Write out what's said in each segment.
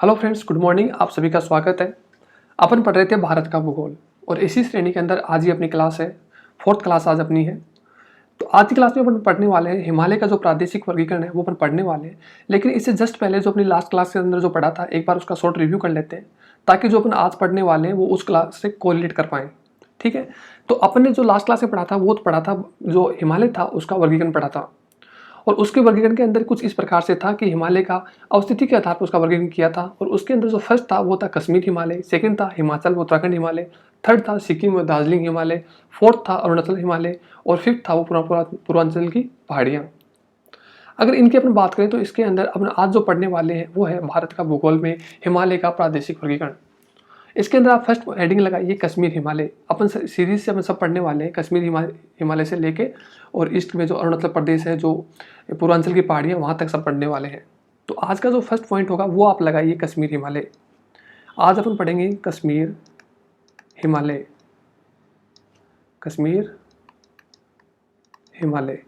Hello friends, good morning. आप सभी का स्वागत है। अपन पढ़ रहे थे भारत का भूगोल और इसी श्रेणी के अंदर आज ही अपनी क्लास है, फोर्थ क्लास आज अपनी है। तो आज की क्लास में अपन पढ़ने वाले हैं हिमालय का जो प्रादेशिक वर्गीकरण है वो अपन पढ़ने वाले हैं। लेकिन इससे जस्ट पहले जो अपनी लास्ट क्लास के अंदर जो पढ़ा था एक बार उसका शॉर्ट रिव्यू कर लेते हैं, ताकि जो अपन आज पढ़ने वाले हैं वो उस क्लास से कोरिलेट कर पाएँ। ठीक है, तो अपन ने जो लास्ट क्लास में पढ़ा था वो तो पढ़ा था, जो हिमालय था उसका वर्गीकरण पढ़ा था। और उसके वर्गीकरण के अंदर कुछ इस प्रकार से था कि हिमालय का अवस्थिति के आधार पर उसका वर्गीकरण किया था। और उसके अंदर जो फर्स्ट था वो था कश्मीर हिमालय, सेकंड था हिमाचल व उत्तराखंड हिमालय, थर्ड था सिक्किम व दार्जिलिंग हिमालय, फोर्थ था अरुणाचल हिमालय और फिफ्थ था वो पूर्वांचल की पहाड़ियाँ। अगर इनकी अपन बात करें तो इसके अंदर अपन आज जो पढ़ने वाले हैं वो है भारत का भूगोल में हिमालय का प्रादेशिक वर्गीकरण। इसके अंदर आप फर्स्ट हेडिंग लगाइए कश्मीर हिमालय। अपन सीरीज से अपन सब पढ़ने वाले हैं कश्मीर हिमालय से लेके और ईस्ट में जो अरुणाचल प्रदेश है, जो पूर्वांचल की पहाड़ियाँ, वहाँ तक सब पढ़ने वाले हैं। तो आज का जो फर्स्ट पॉइंट होगा वो आप लगाइए कश्मीर हिमालय। आज अपन पढ़ेंगे कश्मीर हिमालय, कश्मीर हिमालय।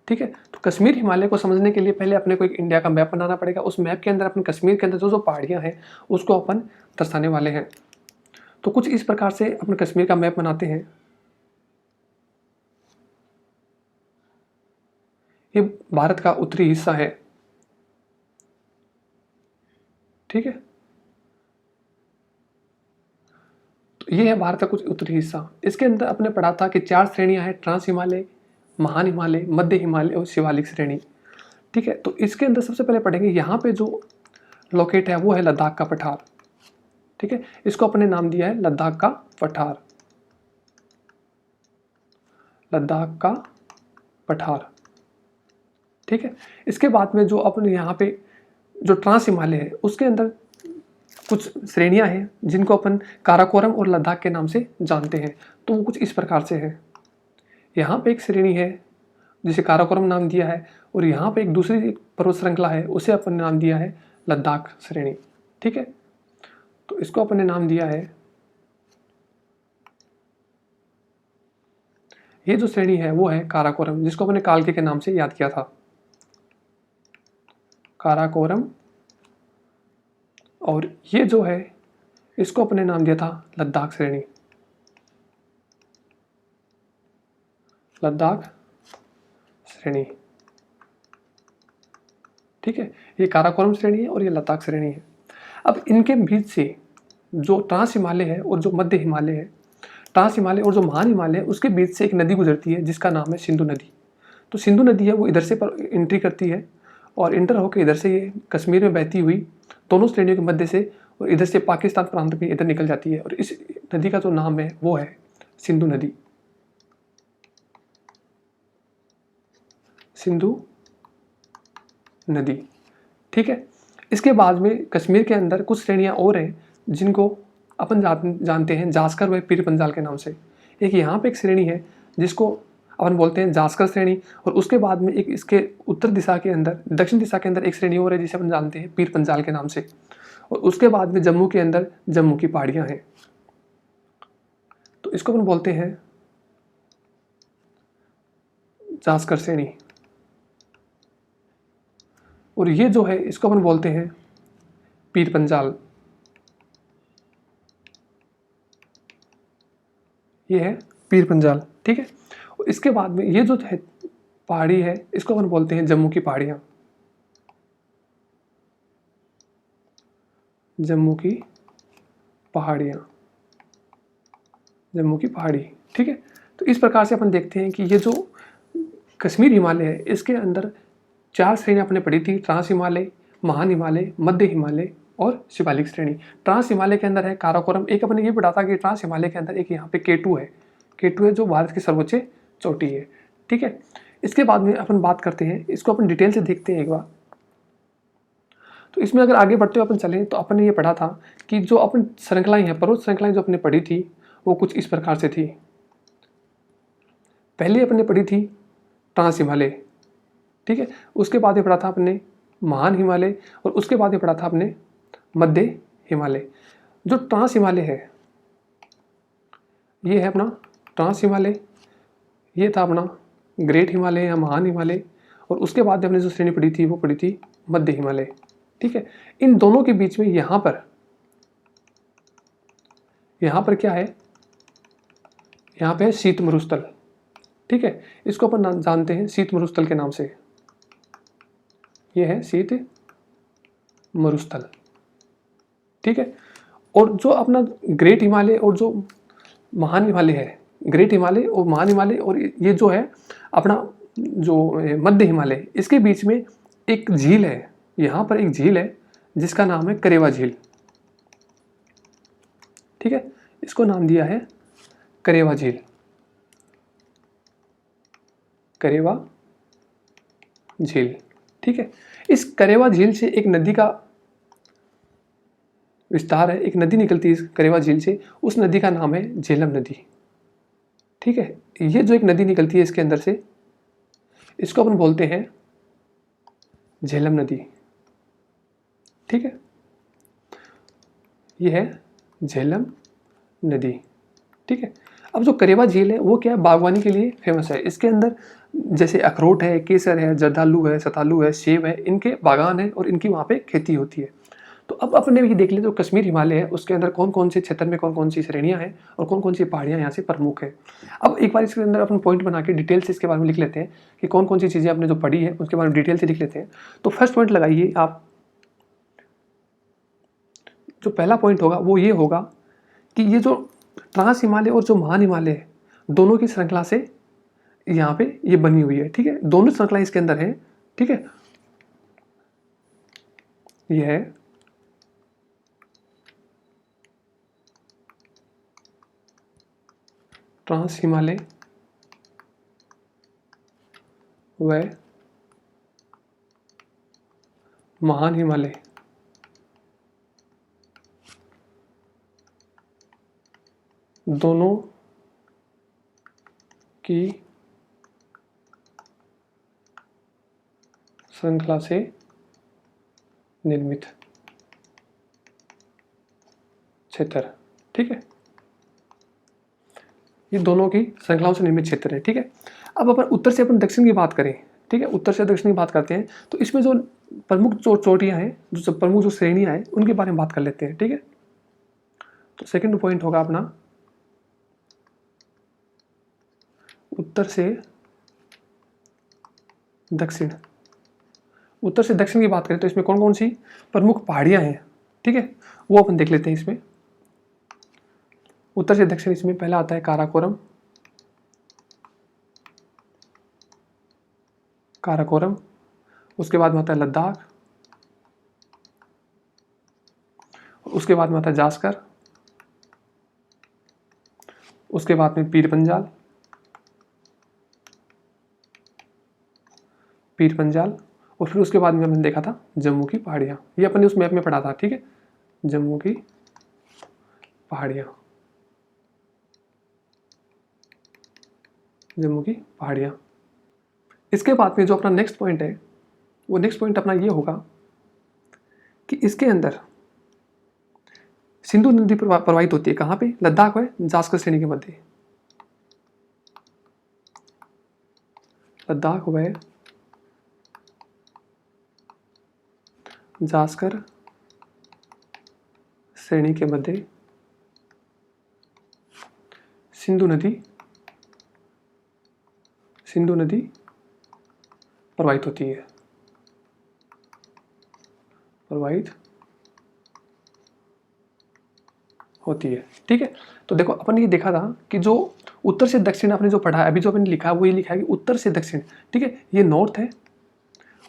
ठीक है, तो कश्मीर हिमालय को समझने के लिए पहले अपने को एक इंडिया का मैप बनाना पड़ेगा। उस मैप के अंदर अपन कश्मीर के अंदर जो जो पहाड़ियाँ हैं उसको अपन दर्शाने वाले हैं। तो कुछ इस प्रकार से अपन कश्मीर का मैप बनाते हैं। ये भारत का उत्तरी हिस्सा है। ठीक है, तो ये है भारत का कुछ उत्तरी हिस्सा। इसके अंदर अपने पढ़ा था कि 4 श्रेणियां हैं, ट्रांस हिमालय, महान हिमालय, मध्य हिमालय और शिवालिक श्रेणी। ठीक है, तो इसके अंदर सबसे पहले पढ़ेंगे यहाँ पे जो लोकेट है वो है लद्दाख का पठार। ठीक है, इसको अपने नाम दिया है लद्दाख का पठार, लद्दाख का पठार। ठीक है, इसके बाद में जो अपने यहाँ पे जो ट्रांस हिमालय है उसके अंदर कुछ श्रेणियां हैं जिनको अपन काराकोरम और लद्दाख के नाम से जानते हैं। तो वो कुछ इस प्रकार से है। यहाँ पे एक श्रेणी है जिसे काराकोरम नाम दिया है और यहाँ पे एक दूसरी पर्वत श्रृंखला है उसे अपन ने नाम दिया है लद्दाख श्रेणी। ठीक है, तो इसको अपन ने नाम दिया है, ये जो श्रेणी है वो है काराकोरम, जिसको अपने कालके के नाम से याद किया था, काराकोरम। और ये जो है इसको अपने नाम दिया था लद्दाख श्रेणी, लद्दाख श्रेणी। ठीक है, ये काराकोरम श्रेणी है और ये लद्दाख श्रेणी है। अब इनके बीच से जो ट्रांस हिमालय है और जो मध्य हिमालय है, ट्रांस हिमालय और जो महान हिमालय है उसके बीच से एक नदी गुजरती है जिसका नाम है सिंधु नदी। तो सिंधु नदी है वो इधर से पर एंट्री करती है और इंटर होकर इधर से ये कश्मीर में बहती हुई दोनों श्रेणियों के मध्य से और इधर से पाकिस्तान प्रांत में इधर निकल जाती है। और इस नदी का जो नाम है वो है सिंधु नदी, सिंधु नदी। ठीक है, इसके बाद में कश्मीर के अंदर कुछ श्रेणियां और हैं जिनको अपन जानते हैं जास्कर व पीर पंजाल के नाम से। एक यहाँ पे एक श्रेणी है जिसको अपन बोलते हैं जास्कर श्रेणी, और उसके बाद में एक इसके उत्तर दिशा के अंदर, दक्षिण दिशा के अंदर एक श्रेणी और है जिसे अपन जानते हैं पीर पंजाल के नाम से। और उसके बाद में जम्मू के अंदर जम्मू की पहाड़ियाँ हैं, तो इसको अपन बोलते हैं जास्कर श्रेणी। और ये जो है इसको अपन बोलते हैं पीर पंजाल, ये है पीर पंजाल। ठीक है, और इसके बाद में ये जो है पहाड़ी है इसको अपन बोलते हैं जम्मू की पहाड़ियाँ, जम्मू की पहाड़ियाँ, जम्मू की पहाड़ी। ठीक है, तो इस प्रकार से अपन देखते हैं कि ये जो कश्मीर हिमालय है इसके अंदर 4 श्रेणियाँ अपने पढ़ी थी, ट्रांस हिमालय, महान हिमालय, मध्य हिमालय और शिवालिक श्रेणी। ट्रांस हिमालय के अंदर है काराकोरम। एक अपने ये पढ़ा था कि ट्रांस हिमालय के अंदर एक यहाँ पे K2 है, K2 है जो भारत की सर्वोच्च चोटी है। ठीक है, इसके बाद में अपन बात करते हैं, इसको अपन डिटेल से देखते हैं एक बार। तो इसमें अगर आगे बढ़ते हुए अपन चलें तो अपन ने ये पढ़ा था कि जो अपन श्रृंखलाएं हैं, पर्वत श्रृंखलाएं जो अपने पढ़ी थी वो कुछ इस प्रकार से थी। पहले अपने पढ़ी थी ट्रांस हिमालय, ठीक है, उसके बाद ये पढ़ा था अपने महान हिमालय और उसके बाद ये पढ़ा था अपने मध्य हिमालय। जो ट्रांस हिमालय है ये है अपना ट्रांस हिमालय, ये था अपना ग्रेट हिमालय या महान हिमालय, और उसके बाद हमने जो श्रेणी पढ़ी थी वो पढ़ी थी मध्य हिमालय। ठीक है। इन दोनों के बीच में यहाँ पर क्या है, यहाँ पे है शीत मरुस्थल, ठीक है। इसको अपन जानते हैं शीत मरुस्थल के नाम से, ये है शीत मरुस्थल, ठीक है। और जो अपना ग्रेट हिमालय और जो महान हिमालय है, ग्रेट हिमालय और महान हिमालय, और ये जो है अपना जो मध्य हिमालय, इसके बीच में एक झील है, यहाँ पर एक झील है जिसका नाम है करेवा झील, ठीक है। इसको नाम दिया है करेवा झील, करेवा झील, ठीक है। इस करेवा झील से एक नदी का विस्तार है, एक नदी निकलती है इस करेवा झील से, उस नदी का नाम है झेलम नदी, ठीक है। ये जो एक नदी निकलती है इसके अंदर से, इसको अपन बोलते हैं झेलम नदी, ठीक है। ये है झेलम नदी, ठीक है। अब जो करेवा झील है वो क्या है, बागवानी के लिए फेमस है। इसके अंदर जैसे अखरोट है, केसर है, जर्दालू है, सतालू है, सेब है, इनके बागान है और इनकी वहाँ पे खेती होती है। तो अब अपने ये देख लें जो कश्मीर हिमालय है उसके अंदर कौन कौन से क्षेत्र में कौन कौन सी श्रेणियाँ हैं और कौन कौन सी पहाड़ियाँ यहाँ से प्रमुख हैं। अब एक बार इसके अंदर अपन पॉइंट बना के डिटेल से इसके बारे में लिख लेते हैं कि कौन कौन सी चीज़ें आपने जो पढ़ी है उसके बारे में डिटेल से लिख लेते हैं। तो फर्स्ट पॉइंट लगाइए आप, जो पहला पॉइंट होगा वो ये होगा कि ये जो ट्रांस हिमालय और जो महान हिमालय है, दोनों की श्रृंखला से यहाँ पे ये बनी हुई है, ठीक है। दोनों श्रृंखला इसके अंदर है, ठीक है। ये है ट्रांस हिमालय व महान हिमालय, दोनों की श्रृंखला से निर्मित क्षेत्र, ठीक है। ये दोनों की श्रृंखलाओं से निर्मित क्षेत्र है, ठीक है। अब अपन उत्तर से अपन दक्षिण की बात करें, ठीक है, उत्तर से दक्षिण की बात करते हैं, तो इसमें जो प्रमुख जो चोटियां हैं, जो प्रमुख जो श्रेणियां हैं, उनके बारे में बात कर लेते हैं, ठीक है। तो सेकंड पॉइंट होगा अपना उत्तर से दक्षिण। उत्तर से दक्षिण की बात करें तो इसमें कौन कौन सी प्रमुख पहाड़ियां हैं, ठीक है, वो अपन देख लेते हैं। इसमें उत्तर से दक्षिण, इसमें पहला आता है काराकोरम, काराकोरम, उसके बाद में आता है लद्दाख, उसके बाद में आता है जास्कर, उसके बाद में पीर पंजाल, पीर पंजाल, और फिर उसके बाद में हमने देखा था जम्मू की पहाड़ियाँ। ये अपने उस मैप में पढ़ा था, ठीक है, जम्मू की पहाड़ियाँ, जम्मू की पहाड़ियाँ। इसके बाद में जो अपना नेक्स्ट पॉइंट है, वो नेक्स्ट पॉइंट अपना ये होगा कि इसके अंदर सिंधु नदी प्रवाहित होती है, कहाँ पे, लद्दाख है जास्कर श्रेणी के मध्य, लद्दाख व जास्कर श्रेणी के मध्य सिंधु नदी प्रवाहित होती है, प्रवाहित होती है, ठीक है। तो देखो अपन ये देखा था कि जो उत्तर से दक्षिण आपने जो पढ़ा है, अभी जो आपने लिखा है वो ये लिखा है कि उत्तर से दक्षिण, ठीक है, ये नॉर्थ है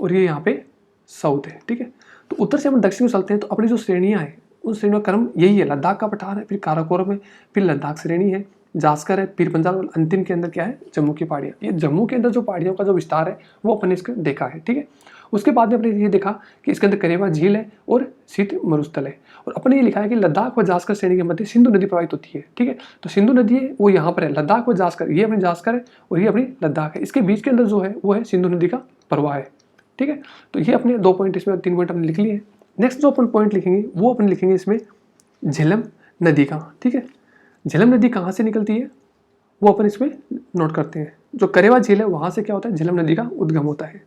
और ये यहाँ पे साउथ है, ठीक है। तो उत्तर से अपन दक्षिण को चलते हैं तो अपनी जो श्रेणियाँ हैं उन श्रेणियों का क्रम यही है, लद्दाख का पठार है, फिर काराकोरम है, फिर लद्दाख श्रेणी है, जास्कर है, पीर पंजाल, और अंतिम के अंदर क्या है, जम्मू की पहाड़ियाँ। ये जम्मू के अंदर जो पहाड़ियों का जो विस्तार है वो अपन ने इसका देखा है, ठीक है। उसके बाद में अपने ये देखा कि इसके अंदर करेवा झील है और शीत मरुस्थल है, और अपने ये लिखा है कि लद्दाख व जास्कर श्रेणी के मध्य सिंधु नदी प्रवाहित होती है, ठीक है। तो सिंधु नदी है वो यहाँ पर है, लद्दाख व जास्कर, ये अपनी जास्कर है और ये अपनी लद्दाख है, इसके बीच के अंदर जो है वो है सिंधु नदी का प्रवाह है, ठीक है। तो ये अपने 2 पॉइंट, इसमें 3 पॉइंट हमने लिख लिए हैं। नेक्स्ट जो अपन पॉइंट लिखेंगे वो अपन लिखेंगे इसमें झेलम नदी का, ठीक है। झेलम नदी कहाँ से निकलती है वो अपन इसमें नोट करते हैं। जो करेवा झील है वहाँ से क्या होता है, झेलम नदी का उद्गम होता है।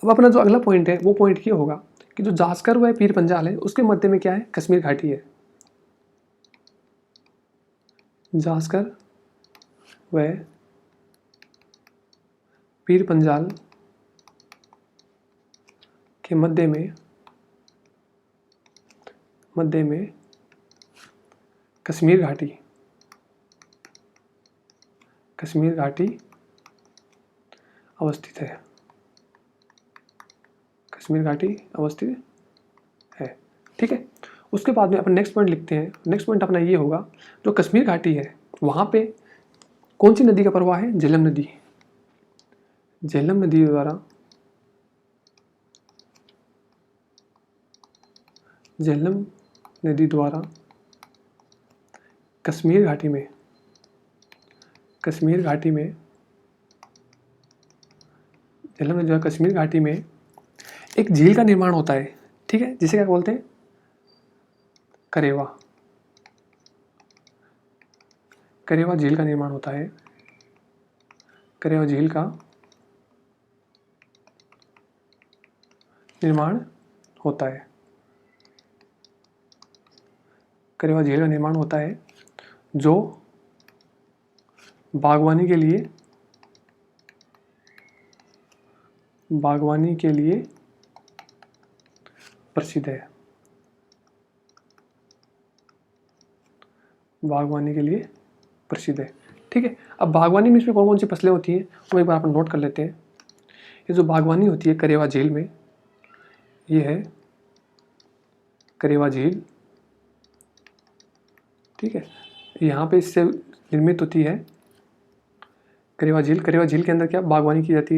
अब अपना जो अगला पॉइंट है वो पॉइंट ये होगा कि जो जास्कर व पीर पंजाल है उसके मध्य में क्या है, कश्मीर घाटी है। जास्कर व पीर पंजाल के मध्य में कश्मीर घाटी अवस्थित है। कश्मीर घाटी अवस्थित है, ठीक है। उसके बाद में अपन नेक्स्ट पॉइंट लिखते हैं। नेक्स्ट पॉइंट अपना ये होगा, जो कश्मीर घाटी है वहाँ पे कौन सी नदी का प्रवाह है, झेलम नदी। झेलम नदी द्वारा कश्मीर घाटी में एक झील का निर्माण होता है, ठीक है, जिसे क्या बोलते हैं, करेवा झील का निर्माण होता है। करेवा झील का निर्माण होता है, जो बागवानी के लिए प्रसिद्ध है। ठीक है। अब बागवानी में इसमें कौन कौन सी फसलें होती हैं वो एक बार अपन नोट कर लेते हैं। ये जो बागवानी होती है करेवा झील में, ये है करेवा झील, ठीक है। यहाँ पे इससे निर्मित होती है करेवा झील। करेवा झील के अंदर क्या बागवानी की जाती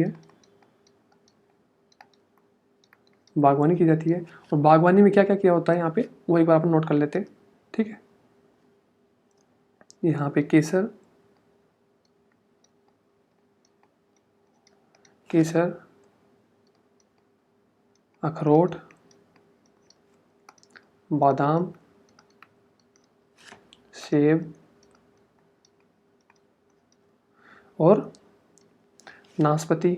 है, और बागवानी में क्या क्या किया होता है यहाँ पे वो एक बार अपन नोट कर लेते हैं, ठीक है। यहाँ पे केसर, अखरोट, बादाम, सेब और नाशपाती,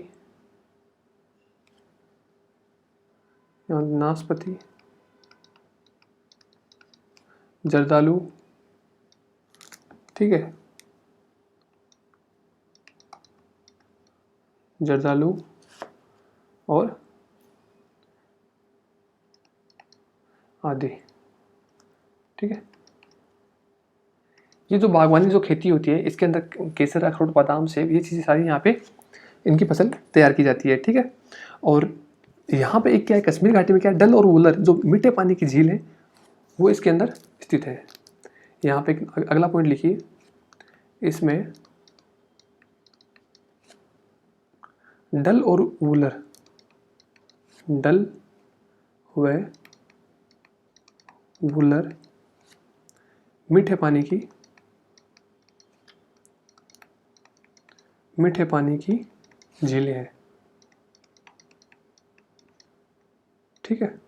जर्दालू, ठीक है, जर्दालू और आदि, ठीक है। ये जो बागवानी जो खेती होती है इसके अंदर केसर, अखरोट, बादाम, सेब, ये चीज़ें सारी यहाँ पे इनकी फसल तैयार की जाती है, ठीक है। और यहाँ पे एक क्या है, कश्मीर घाटी में क्या है, डल और वुलर जो मीठे पानी की झील है वो इसके अंदर स्थित है। यहाँ पे अगला पॉइंट लिखिए, इसमें डल और वुलर, डल व वुलर मीठे पानी की झीलें हैं, ठीक है।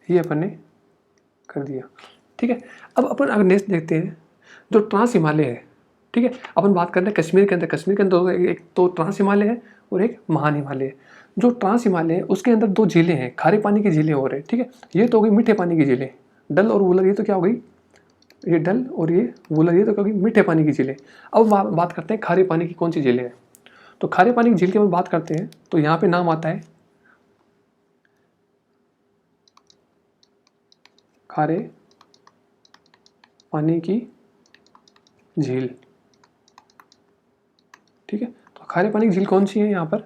ये अपन ने कर दिया, ठीक है। अब अपन अगर नेक्स्ट देखते हैं जो ट्रांस हिमालय है, ठीक है। अपन बात कर रहे हैं कश्मीर के अंदर एक तो ट्रांस हिमालय है और एक महान हिमालय है। जो ट्रांस हिमालय है उसके अंदर दो झीलें हैं, खारे पानी की झीलें हो रही है, ठीक है। ये तो हो गई मीठे पानी की झीलें, डल और वुलर, ये तो क्या हो गई, ये डल और ये वुलर, ये तो क्या हो गई मीठे पानी की झीलें। अब बात करते हैं खारे पानी की कौन सी झीलें हैं। तो खारे पानी की झील की हम बात करते हैं तो यहाँ पे नाम आता है खारे पानी की झील, ठीक है। तो खारे पानी की झील कौन सी है यहाँ पर,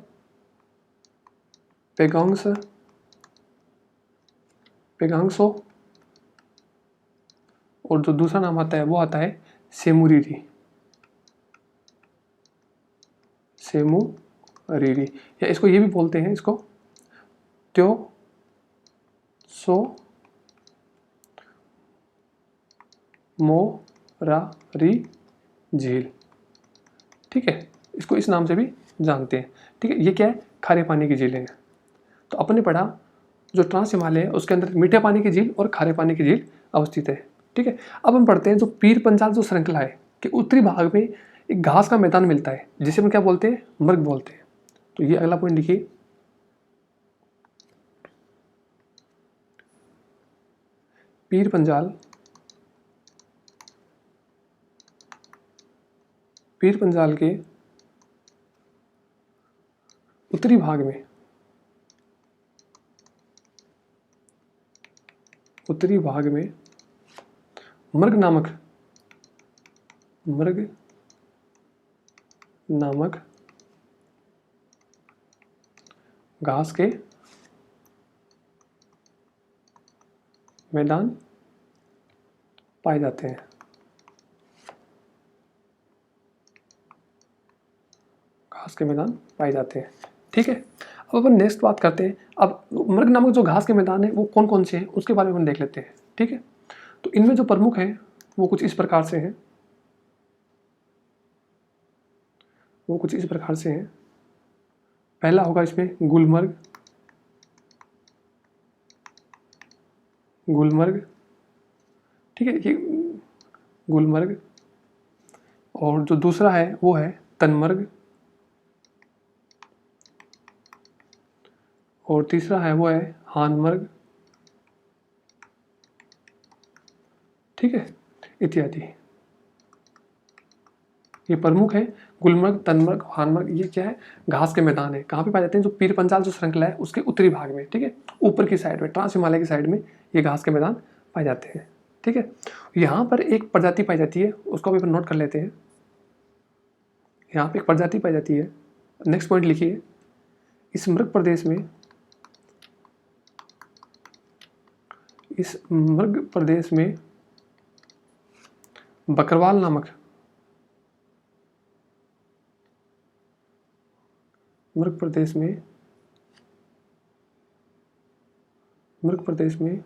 पेगांगसो, और जो दूसरा नाम आता है वो आता है सेमुरीरी, या इसको ये भी बोलते हैं, इसको मोरारी झील, ठीक है। इसको इस नाम से भी जानते हैं, ठीक है। ये क्या है, खारे पानी की झीलें हैं। तो अपने पढ़ा जो ट्रांस हिमालय है उसके अंदर मीठे पानी की झील और खारे पानी की झील अवस्थित है, ठीक है। अब हम पढ़ते हैं जो पीर पंजाल जो श्रृंखला है कि उत्तरी भाग में एक घास का मैदान मिलता है जिसे हम क्या बोलते हैं, मर्ग बोलते हैं। तो ये अगला पॉइंट लिखिए, पीर पंजाल, पीर पंजाल के उत्तरी भाग में, उत्तरी भाग में मर्ग नामक घास के मैदान पाए जाते हैं। घास के मैदान पाए जाते हैं, ठीक है। अब अपन नेक्स्ट बात करते हैं। अब मर्ग नामक जो घास के मैदान है वो कौन कौन से हैं उसके बारे में हम देख लेते हैं, ठीक है। तो इनमें जो प्रमुख हैं वो कुछ इस प्रकार से हैं, पहला होगा इसमें गुलमर्ग, ठीक है, ये गुलमर्ग। और जो दूसरा है वो है तनमर्ग, और तीसरा है वो है हानमर्ग, ठीक है, इत्यादि। ये प्रमुख है गुलमर्ग, तनमर्ग, हानमर्ग। ये क्या है, घास के मैदान है। कहाँ पे पाए जाते हैं, जो पीर पंजाल जो श्रृंखला है उसके उत्तरी भाग में, ठीक है, ऊपर की साइड में, ट्रांस हिमालय की साइड में ये घास के मैदान पाए जाते हैं, ठीक है। यहाँ पर एक प्रजाति पाई जाती है, उसको भी अपन नोट कर लेते हैं। यहाँ पे एक प्रजाति पाई जाती है, नेक्स्ट पॉइंट लिखिए। इस मर्ग प्रदेश में बकरवाल नामक मर्ग प्रदेश में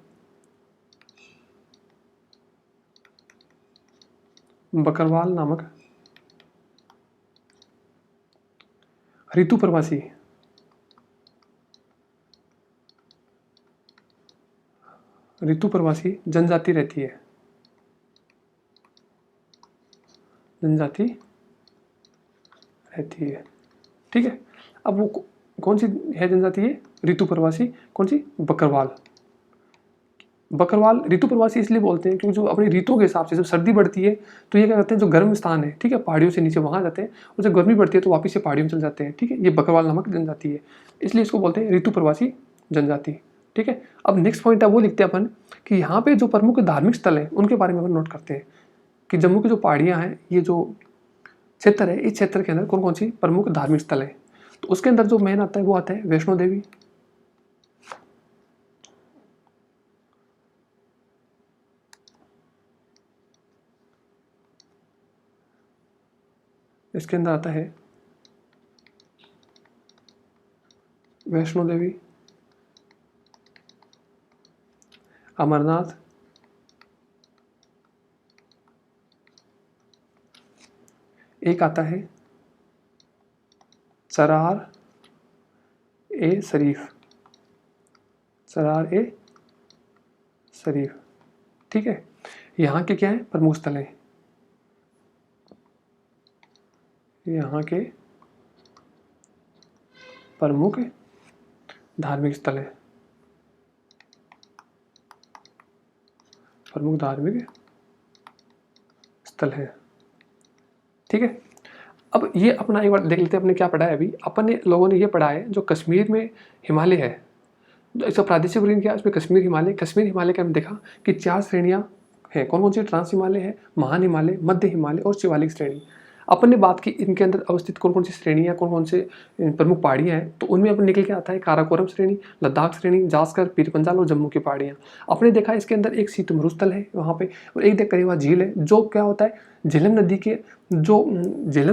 बकरवाल नामक ऋतु प्रवासी जनजाति रहती है, ठीक है। अब वो कौन सी है जनजाति है, ऋतु प्रवासी, कौन सी, बकरवाल। ऋतु प्रवासी इसलिए बोलते हैं क्योंकि जो अपनी ऋतुओं के हिसाब से जब सर्दी बढ़ती है तो ये क्या करते हैं, जो गर्म स्थान है, ठीक है, पहाड़ियों से नीचे वहाँ जाते हैं, और जब गर्मी बढ़ती है तो वापस से पहाड़ियों में चले जाते हैं, ठीक है। ये बकरवाल नामक जनजाति है, इसलिए इसको बोलते हैं ऋतु प्रवासी जनजाति, ठीक है। अब नेक्स्ट पॉइंट है वो लिखते हैं अपन कि यहाँ पे जो प्रमुख धार्मिक स्थल हैं उनके बारे में अपन नोट करते हैं कि जम्मू की जो पहाड़ियाँ हैं, ये जो क्षेत्र है, इस क्षेत्र के अंदर कौन कौन सी प्रमुख धार्मिक स्थल है। तो उसके अंदर जो मेन आता है वो आता है वैष्णो देवी, इसके अंदर आता है वैष्णो देवी, अमरनाथ, एक आता है सरार ए शरीफ, ठीक है। यहाँ के क्या है, प्रमुख स्थल हैं, यहाँ के प्रमुख धार्मिक स्थल है, ठीक है। अब ये अपना एक बार देख लेते हैं, अपने क्या पढ़ा है अभी। अपन लोगों ने ये पढ़ा है जो कश्मीर में हिमालय है, इसका प्रादेशिक वर्गीकरण क्या है, इसमें कश्मीर हिमालय का हमने देखा कि 4 श्रेणियाँ हैं। कौन कौन सी, ट्रांस हिमालय है, महान हिमालय, मध्य हिमालय और शिवालिक श्रेणी। अपन ने बात की इनके अंदर अवस्थित कौन कौन सी श्रेणियाँ, कौन कौन से प्रमुख पहाड़ियाँ हैं, तो उनमें अपन निकल के आता है काराकोरम श्रेणी, लद्दाख श्रेणी, जास्कर, पीर पंजाल और जम्मू की पहाड़ियाँ। अपने देखा इसके अंदर एक शीत मरुस्थल है वहाँ पे, और एक करीब झील है, जो क्या होता है, झेलम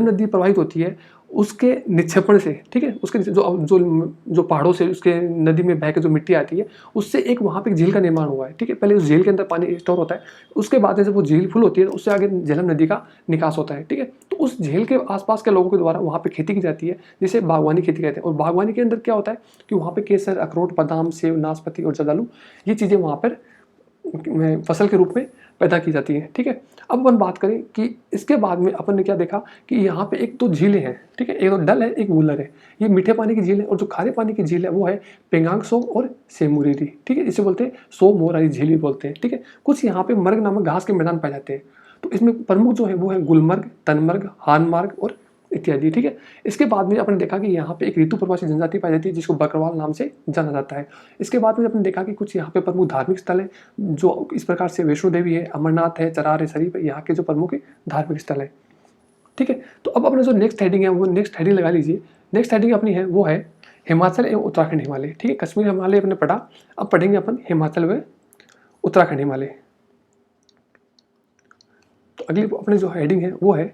नदी प्रवाहित होती है उसके निक्षेपण से, ठीक है, उसके जो पहाड़ों से उसके नदी में बह के जो मिट्टी आती है उससे एक वहाँ पे एक झील का निर्माण हुआ है, ठीक है। पहले उस झील के अंदर पानी स्टोर होता है, उसके बाद जब वो झील फुल होती है तो उससे आगे झेलम नदी का निकास होता है, ठीक है। तो उस झील के आसपास के लोगों के द्वारा वहाँ पे खेती की जाती है, जिसे बागवानी खेती कहते हैं। और बागवानी के अंदर क्या होता है कि वहाँ पे केसर, अखरोट, बादाम, सेब, नाशपाती और जर्दालू, ये चीज़ें वहाँ पर फसल के रूप में पैदा की जाती है, ठीक है। अब अपन बात करें कि इसके बाद में अपन ने क्या देखा कि यहाँ पे एक तो झीलें हैं, ठीक है, एक तो डल है, एक वुलर है। ये मीठे पानी की झील है और जो खारे पानी की झील है वो है पेंगांग सो और सेमुरेरी, ठीक है। इसे बोलते हैं सो मोरारी झील भी बोलते हैं, ठीक है। कुछ यहाँ पे मर्ग नामक घास के मैदान पाए जाते हैं। तो इसमें प्रमुख जो है वो है गुलमर्ग, तनमर्ग, हानमार्ग और इत्यादि, ठीक है। इसके बाद में अपने देखा कि यहाँ पे एक ऋतु प्रवासी जनजाति पाई जाती है जिसको बकरवाल नाम से जाना जाता है। इसके बाद में अपने देखा कि कुछ यहाँ पे प्रमुख धार्मिक स्थल है जो इस प्रकार से वैष्णो देवी है, अमरनाथ है, चरार है, शरीफ है, यहाँ के जो प्रमुख धार्मिक स्थल है, ठीक है। तो अब अपने जो नेक्स्ट हेडिंग है वो नेक्स्ट हेडिंग लगा लीजिए। नेक्स्ट हेडिंग अपनी है वो है हिमाचल एवं उत्तराखंड हिमालय, ठीक है। कश्मीर हिमालय अपने पढ़ा, अब पढ़ेंगे अपन हिमाचल व उत्तराखंड हिमालय। तो अगली अपनी जो हेडिंग है वो है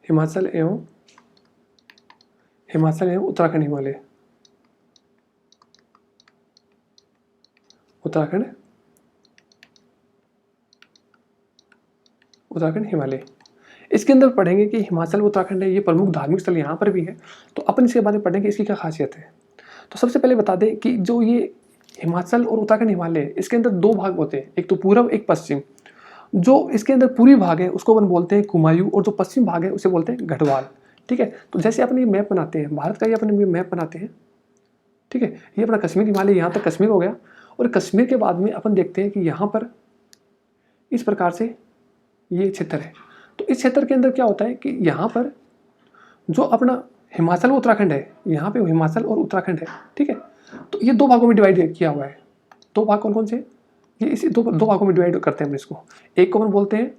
हिमाचल एवं उत्तराखंड हिमालय। उत्तराखंड हिमालय। इसके अंदर पढ़ेंगे कि हिमाचल उत्तराखंड है, ये प्रमुख धार्मिक स्थल यहाँ पर भी है। तो अपन इसके बारे में पढ़ेंगे इसकी क्या खासियत है। तो सबसे पहले बता दें कि जो ये हिमाचल और उत्तराखंड हिमालय है इसके अंदर दो भाग होते हैं, एक तो पूर्व एक पश्चिम। जो इसके अंदर पूर्वी भाग है उसको अपन बोलते हैं कुमायूं और जो पश्चिम भाग है उसे बोलते हैं गढ़वाल, ठीक है। तो जैसे अपन ये मैप बनाते हैं भारत का, ये अपन मैप बनाते हैं, ठीक है। ये अपना कश्मीर हिमालय यहाँ तक कश्मीर हो गया और कश्मीर के बाद में अपन देखते हैं कि यहाँ पर इस प्रकार से ये क्षेत्र है। तो इस क्षेत्र के अंदर क्या होता है कि यहाँ पर जो अपना हिमाचल उत्तराखंड है, यहाँ पे हिमाचल और उत्तराखंड है, ठीक है। तो ये दो भागों में डिवाइड किया हुआ है। दो भाग कौन कौन से, ये इसी दो भागों में डिवाइड करते हैं हम इसको। एक को हम बोलते हैं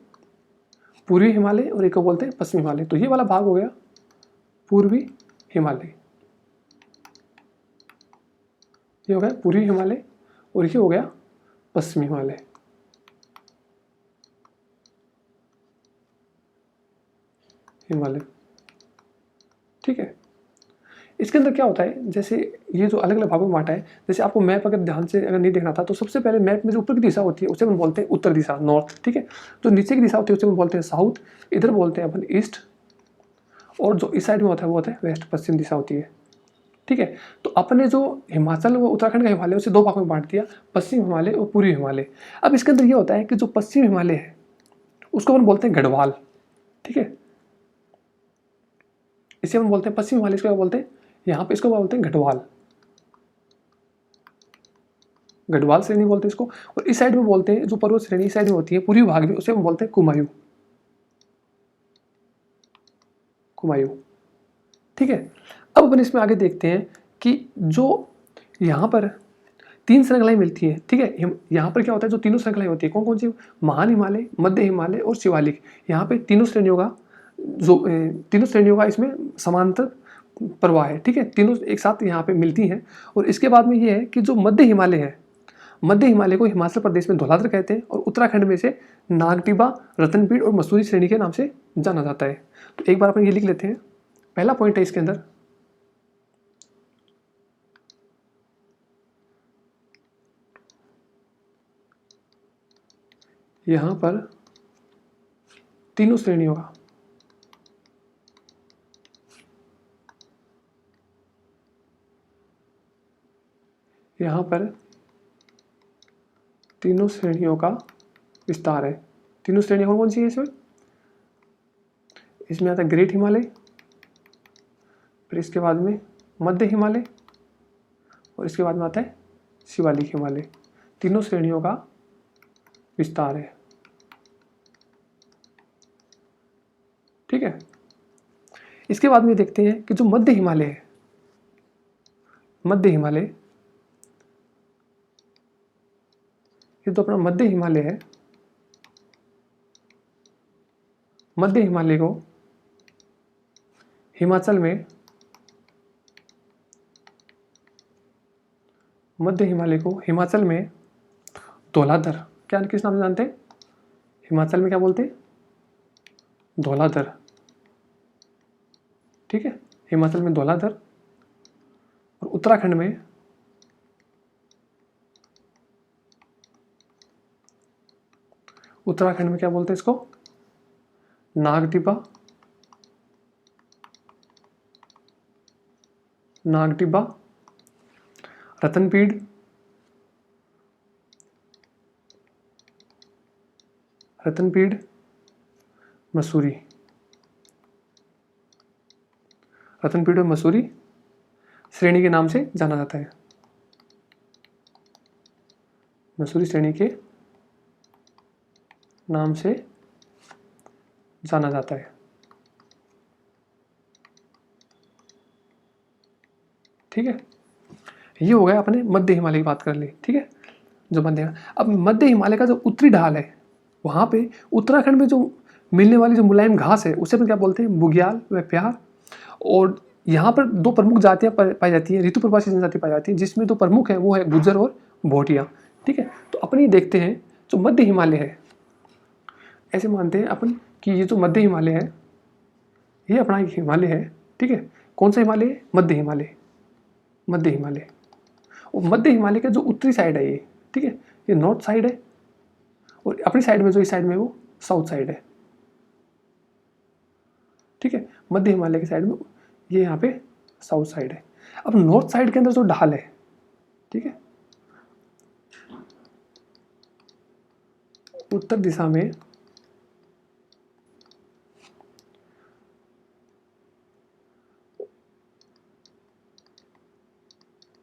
पूर्वी हिमालय और एक को बोलते हैं पश्चिमी हिमालय। तो ये वाला भाग हो गया पूर्वी हिमालय, ये हो गया पूर्वी हिमालय और ये हो गया पश्चिमी हिमालय। ठीक है। इसके अंदर क्या होता है, जैसे ये जो अलग अलग भागों में बांटा है, जैसे आपको मैप अगर ध्यान से अगर नहीं देखना था तो सबसे पहले मैप में जो ऊपर की दिशा होती है उसे हम बोलते हैं उत्तर दिशा, नॉर्थ, ठीक है। जो नीचे की दिशा होती है उसे हम बोलते हैं साउथ, इधर बोलते हैं अपन ईस्ट, और जो इस साइड में होता है वो होता है वेस्ट, पश्चिम दिशा होती है, ठीक है। तो अपने जो हिमाचल व उत्तराखंड का हिमालय उसे दो भागों में बांट दिया, पश्चिम हिमालय और पूर्वी हिमालय। अब इसके अंदर ये होता है कि जो पश्चिम हिमालय है उसको अपन बोलते हैं गढ़वाल, ठीक है। इसे हम बोलते हैं पश्चिम हिमालय, इसको क्या बोलते हैं, यहाँ पे इसको बोलते हैं गढ़वाल, गढ़वाल श्रेणी बोलते हैं इसको। और इस साइड में बोलते हैं जो पर्वत श्रेणी इस साइड में होती है पूर्वी भाग में, उसे हम बोलते हैं कुमायूं, ठीक है। अब अपन इसमें आगे देखते हैं कि जो यहाँ पर तीन श्रृंखलाएं मिलती हैं, ठीक है। यहाँ पर क्या होता है, जो तीनों श्रृंखलाएं होती है कौन कौन सी, महान हिमालय, मध्य हिमालय और शिवालिक। यहाँ पे तीनों श्रेणियों का इसमें समांतर प्रवाह है, ठीक है। तीनों एक साथ यहाँ पे मिलती हैं। और इसके बाद में ये है कि जो मध्य हिमालय है, मध्य हिमालय को हिमाचल प्रदेश में धौलाधर कहते हैं और उत्तराखंड में से नागटिबा, रतनपीड़ और मसूरी श्रेणी के नाम से जाना जाता है। तो एक बार अपन ये लिख लेते हैं, पहला पॉइंट है इसके अंदर, यहाँ पर तीनों श्रेणियों का विस्तार है। तीनों श्रेणियां कौन कौन सी है इसमें आता है ग्रेट हिमालय, फिर इसके बाद में मध्य हिमालय और इसके बाद में आता है शिवालिक हिमालय। तीनों श्रेणियों का विस्तार है, ठीक है। इसके बाद में देखते हैं कि जो मध्य हिमालय है, ये तो अपना मध्य हिमालय है। मध्य हिमालय को हिमाचल में धौलाधर, क्या किस नाम से जानते हैं, हिमाचल में क्या बोलते हैं, धौलाधर, ठीक है। हिमाचल में धौलाधर और उत्तराखंड में क्या बोलते हैं इसको, नागटिबा, रतनपीड़, रतनपीड़ मसूरी, रतनपीड़ और मसूरी श्रेणी के नाम से जाना जाता है, मसूरी श्रेणी के नाम से जाना जाता है। ठीक है, ये हो गया अपने मध्य हिमालय की बात कर ली। ठीक है, जो मध्य, अब मध्य हिमालय का जो उत्तरी ढाल है वहाँ पे उत्तराखंड में जो मिलने वाली जो मुलायम घास है उसे अपन क्या बोलते हैं, बुग्याल व प्यार। और यहाँ पर दो प्रमुख जातियाँ पाई जाती हैं, ऋतु प्रवासी जनजाति पाई जाती है, जिसमें दो प्रमुख है वो है गुज्जर और भोटिया। ठीक है, तो अपनी देखते हैं जो मध्य हिमालय है, ऐसे मानते हैं अपन कि ये जो मध्य हिमालय है ये अपना एक हिमालय है। ठीक है, कौन सा हिमालय है, मध्य हिमालय, मध्य हिमालय। और मध्य हिमालय का जो उत्तरी साइड है ये, ठीक है, ये नॉर्थ साइड है, और अपनी साइड में जो इस साइड में वो साउथ साइड है। ठीक है, मध्य हिमालय की साइड में ये यहाँ पे साउथ साइड है। अब नॉर्थ साइड के अंदर जो ढाल है, ठीक है, उत्तर दिशा में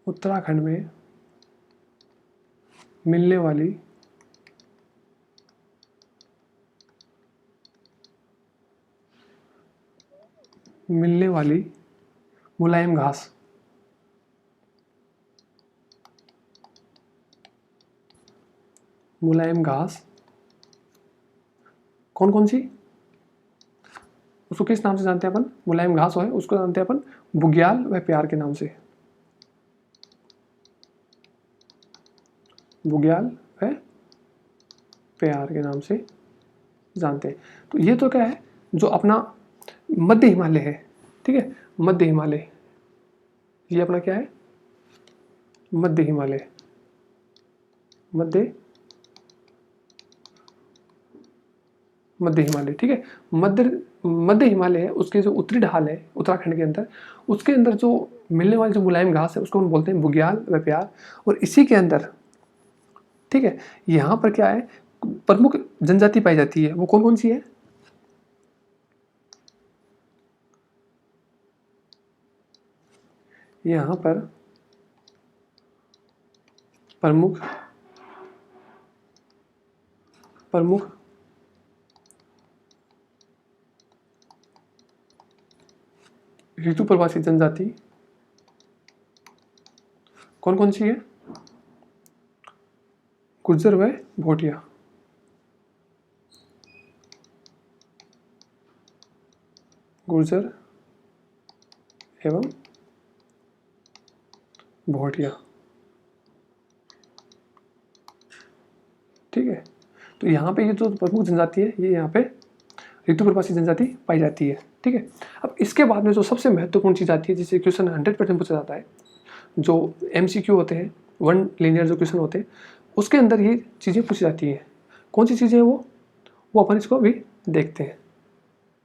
उत्तराखंड में मिलने वाली मुलायम घास, मुलायम घास कौन कौन सी, उसको किस नाम से जानते हैं अपन, मुलायम घास है उसको जानते हैं अपन बुग्याल व प्यार के नाम से, बुग्याल व प्यार के नाम से जानते हैं। तो ये तो क्या है, जो अपना मध्य हिमालय है। ठीक है, मध्य हिमालय, ये अपना क्या है, मध्य हिमालय, मध्य हिमालय। ठीक है, मध्य हिमालय है, उसके जो उत्तरी ढाल है उत्तराखंड के अंदर, उसके अंदर जो मिलने वाली जो मुलायम घास है उसको हम बोलते हैं बुग्याल व प्यार। और इसी के अंदर, ठीक है, यहाँ पर क्या है, प्रमुख जनजाति पाई जाती है, वो कौन कौन सी है, यहाँ पर प्रमुख ऋतु प्रवासी जनजाति कौन कौन सी है, गुर्जर व भोटिया, गुर्जर एवं भोटिया। ठीक है, तो यहाँ पे ये जो प्रमुख जनजाति है ये यहाँ पे ऋतु प्रवासी जनजाति पाई जाती है। ठीक है, अब इसके बाद में जो सबसे महत्वपूर्ण चीज़ आती है जिसे क्वेश्चन 100% पूछा जाता है, जो MCQ होते हैं, वन लीनियर जो क्वेश्चन होते हैं, उसके अंदर ये चीज़ें पूछी जाती हैं। कौन सी चीज़ें हैं वो अपन इसको अभी देखते हैं।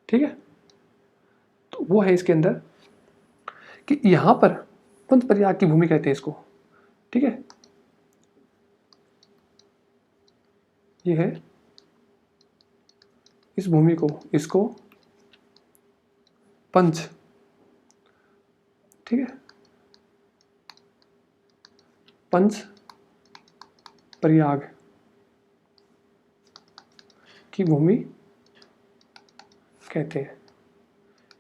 ठीक है, तो वो है इसके अंदर कि यहाँ पर पंथ प्रयाग की भूमि कहते हैं इसको। ठीक है, ये है इस भूमि को, इसको पंच, ठीक है, पंच प्रयाग की भूमि कहते हैं।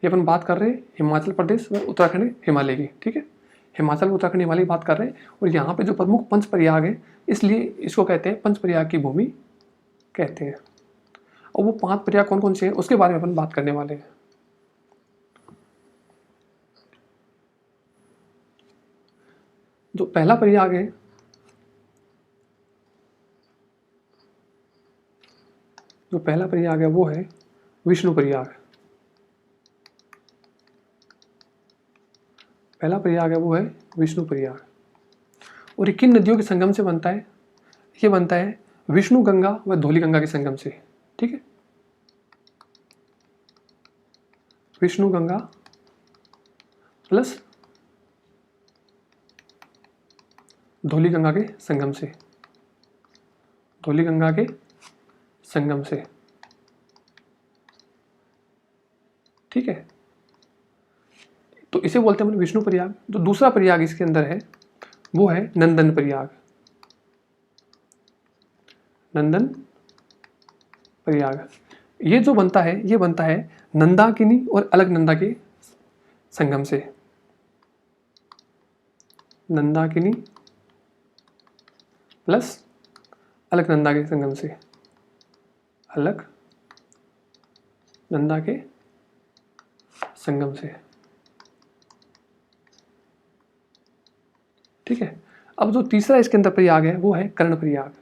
ये अपन बात कर रहे हैं हिमाचल प्रदेश व उत्तराखंड हिमालय की। ठीक है, हिमाचल उत्तराखंड हिमालय की बात कर रहे हैं, और यहाँ पे जो प्रमुख पंच प्रयाग है इसलिए इसको कहते हैं पंच प्रयाग की भूमि कहते हैं। और वो 5 प्रयाग कौन कौन से हैं उसके बारे में अपन बात करने वाले हैं। जो पहला प्रयाग है, जो पहला प्रयाग है वो है विष्णु प्रयाग। पहला प्रयाग है वो है विष्णु प्रयाग। और ये किन नदियों के संगम से बनता है, ये बनता है विष्णु गंगा व धौली गंगा के संगम से। ठीक है, विष्णु गंगा प्लस धौली गंगा के संगम से, धौली गंगा के संगम से, ठीक है। तो इसे बोलते हैं हम विष्णु प्रयाग। जो दूसरा प्रयाग इसके अंदर है वो है नंदन प्रयाग, नंदन प्रयाग। ये जो बनता है ये बनता है नंदाकिनी और अलकनंदा के संगम से, नंदाकिनी प्लस अलकनंदा के संगम से, अलकनंदा के संगम से, ठीक है। अब जो तीसरा इसके अंदर प्रयाग है वो है कर्ण प्रयाग,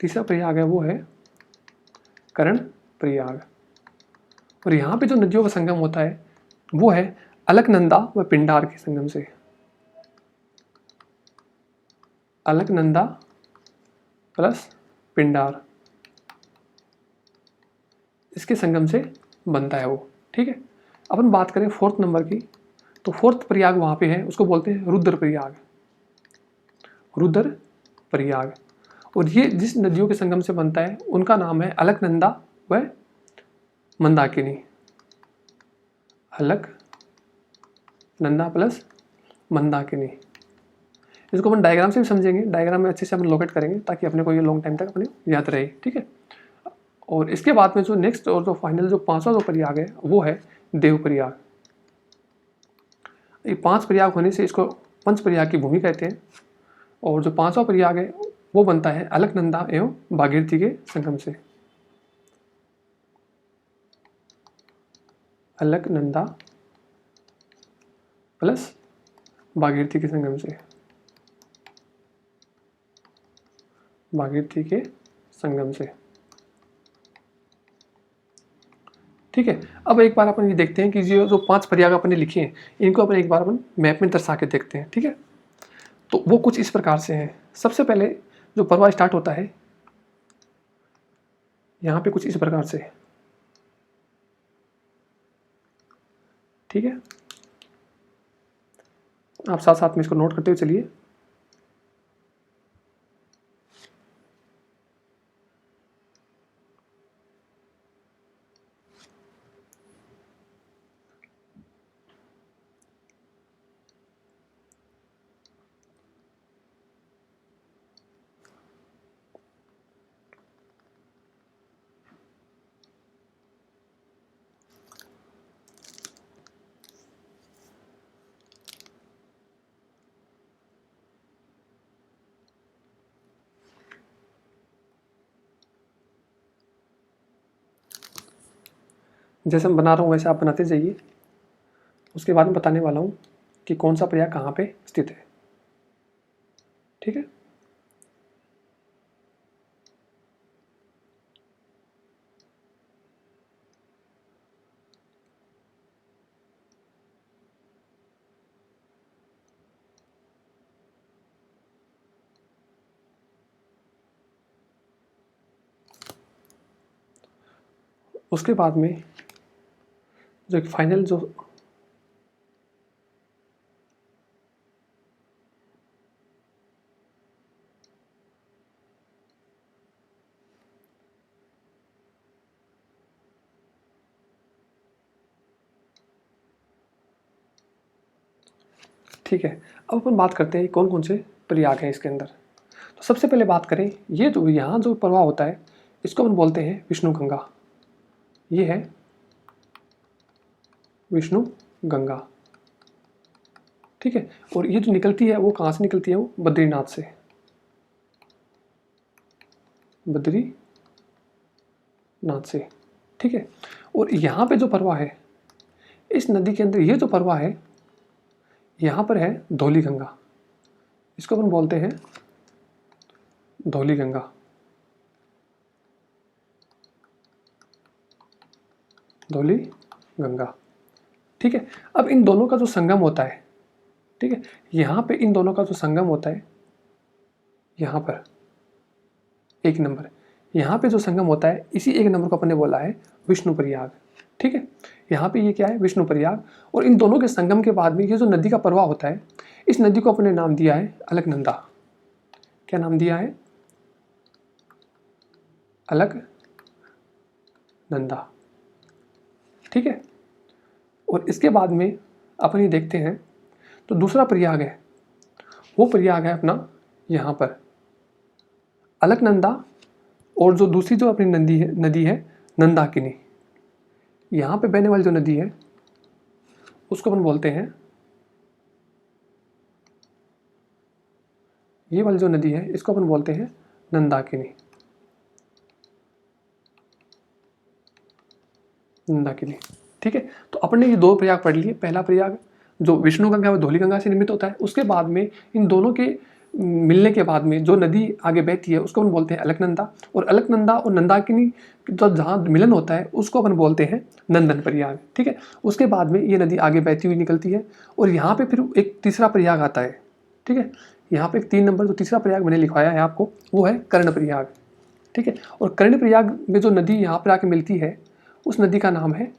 तीसरा प्रयाग है वो है कर्ण प्रयाग। और यहाँ पे जो नदियों का संगम होता है वो है अलकनंदा व पिंडार के संगम से, अलकनंदा प्लस पिंडार, इसके संगम से बनता है वो, ठीक है। अपन बात करें फोर्थ नंबर की, तो फोर्थ प्रयाग वहाँ पे है, उसको बोलते हैं रुद्र प्रयाग, रुद्र प्रयाग। और ये जिस नदियों के संगम से बनता है उनका नाम है अलकनंदा व मंदाकिनी, अलकनंदा प्लस मंदाकिनी। इसको अपन डायग्राम से भी समझेंगे, डायग्राम में अच्छे से अपन लोकेट करेंगे ताकि अपने को ये लॉन्ग टाइम तक अपने याद रहे, ठीक है। और इसके बाद में जो नेक्स्ट और जो फाइनल जो पांचवा जो प्रयाग है वो है देव प्रयाग। ये 5 प्रयाग होने से इसको पंच प्रयाग की भूमि कहते हैं। और जो पांचवा प्रयाग है वो बनता है अलकनंदा एवं भागीरथी के संगम से, अलकनंदा प्लस भागीरथी के संगम से, भागीरथी के संगम से, ठीक है। अब एक बार अपन ये देखते हैं कि जो 5 प्रयाग अपन ने लिखे हैं इनको अपन एक बार अपन मैप में दर्शा के देखते हैं, ठीक है। तो वो कुछ इस प्रकार से हैं। सबसे पहले जो प्रवाह स्टार्ट होता है यहाँ पे कुछ इस प्रकार से, ठीक है। आप साथ साथ में इसको नोट करते हुए चलिए। जैसे मैं बना रहा हूँ वैसे आप बनाते जाइए। उसके बाद में बताने वाला हूँ कि कौन सा प्रयाग कहाँ पे स्थित है, ठीक है। उसके बाद में जो एक फाइनल जो ठीक है। अब अपन बात करते हैं कौन कौन से प्रयाग हैं इसके अंदर। तो सबसे पहले बात करें ये जो यहाँ जो प्रवाह होता है इसको अपन बोलते हैं विष्णु गंगा। ये है विष्णु गंगा, ठीक है। और ये जो निकलती है वो कहाँ से निकलती है, वो बद्रीनाथ से, बद्रीनाथ से, ठीक है। और यहाँ पे जो प्रवाह है इस नदी के अंदर, ये जो प्रवाह है यहाँ पर है धौली गंगा, इसको अपन बोलते हैं धौली गंगा, धौली गंगा, ठीक है। अब इन दोनों का जो संगम होता है, ठीक है, यहाँ पे इन दोनों का जो संगम होता है, यहाँ पर 1 नंबर, यहाँ पे जो संगम होता है इसी 1 नंबर को अपन ने बोला है विष्णु प्रयाग, ठीक है। यहाँ पे ये क्या है, विष्णु प्रयाग। और इन दोनों के संगम के बाद में ये जो नदी का प्रवाह होता है इस नदी को अपने नाम दिया है अलकनंदा। क्या नाम दिया है? अलकनंदा। ठीक है। और इसके बाद में अपन ये देखते हैं तो दूसरा प्रयाग है, वो प्रयाग है अपना यहाँ पर अलकनंदा। और जो दूसरी जो अपनी नदी है नंदाकिनी। यहाँ पे बहने वाली जो नदी है उसको अपन बोलते हैं, ये वाली जो नदी है इसको अपन बोलते हैं नंदाकिनी। नंदाकिनी। ठीक है। तो अपन ने ये दो प्रयाग पढ़ लिए। पहला प्रयाग जो विष्णु गंगा है वो धौली गंगा से निर्मित होता है। उसके बाद में इन दोनों के मिलने के बाद में जो नदी आगे बहती है उसको अपन बोलते हैं अलकनंदा। और अलकनंदा और नंदाकिनी जो जहाँ मिलन होता है उसको अपन बोलते हैं नंदन प्रयाग। ठीक है। उसके बाद में ये नदी आगे बहती हुई निकलती है और यहाँ पे फिर एक तीसरा प्रयाग आता है। ठीक है। यहाँ पे एक 3 नंबर जो तीसरा प्रयाग मैंने लिखवाया है आपको वो है कर्ण प्रयाग। ठीक है। और कर्ण प्रयाग में जो नदी यहाँ पर आके मिलती है उस नदी का नाम है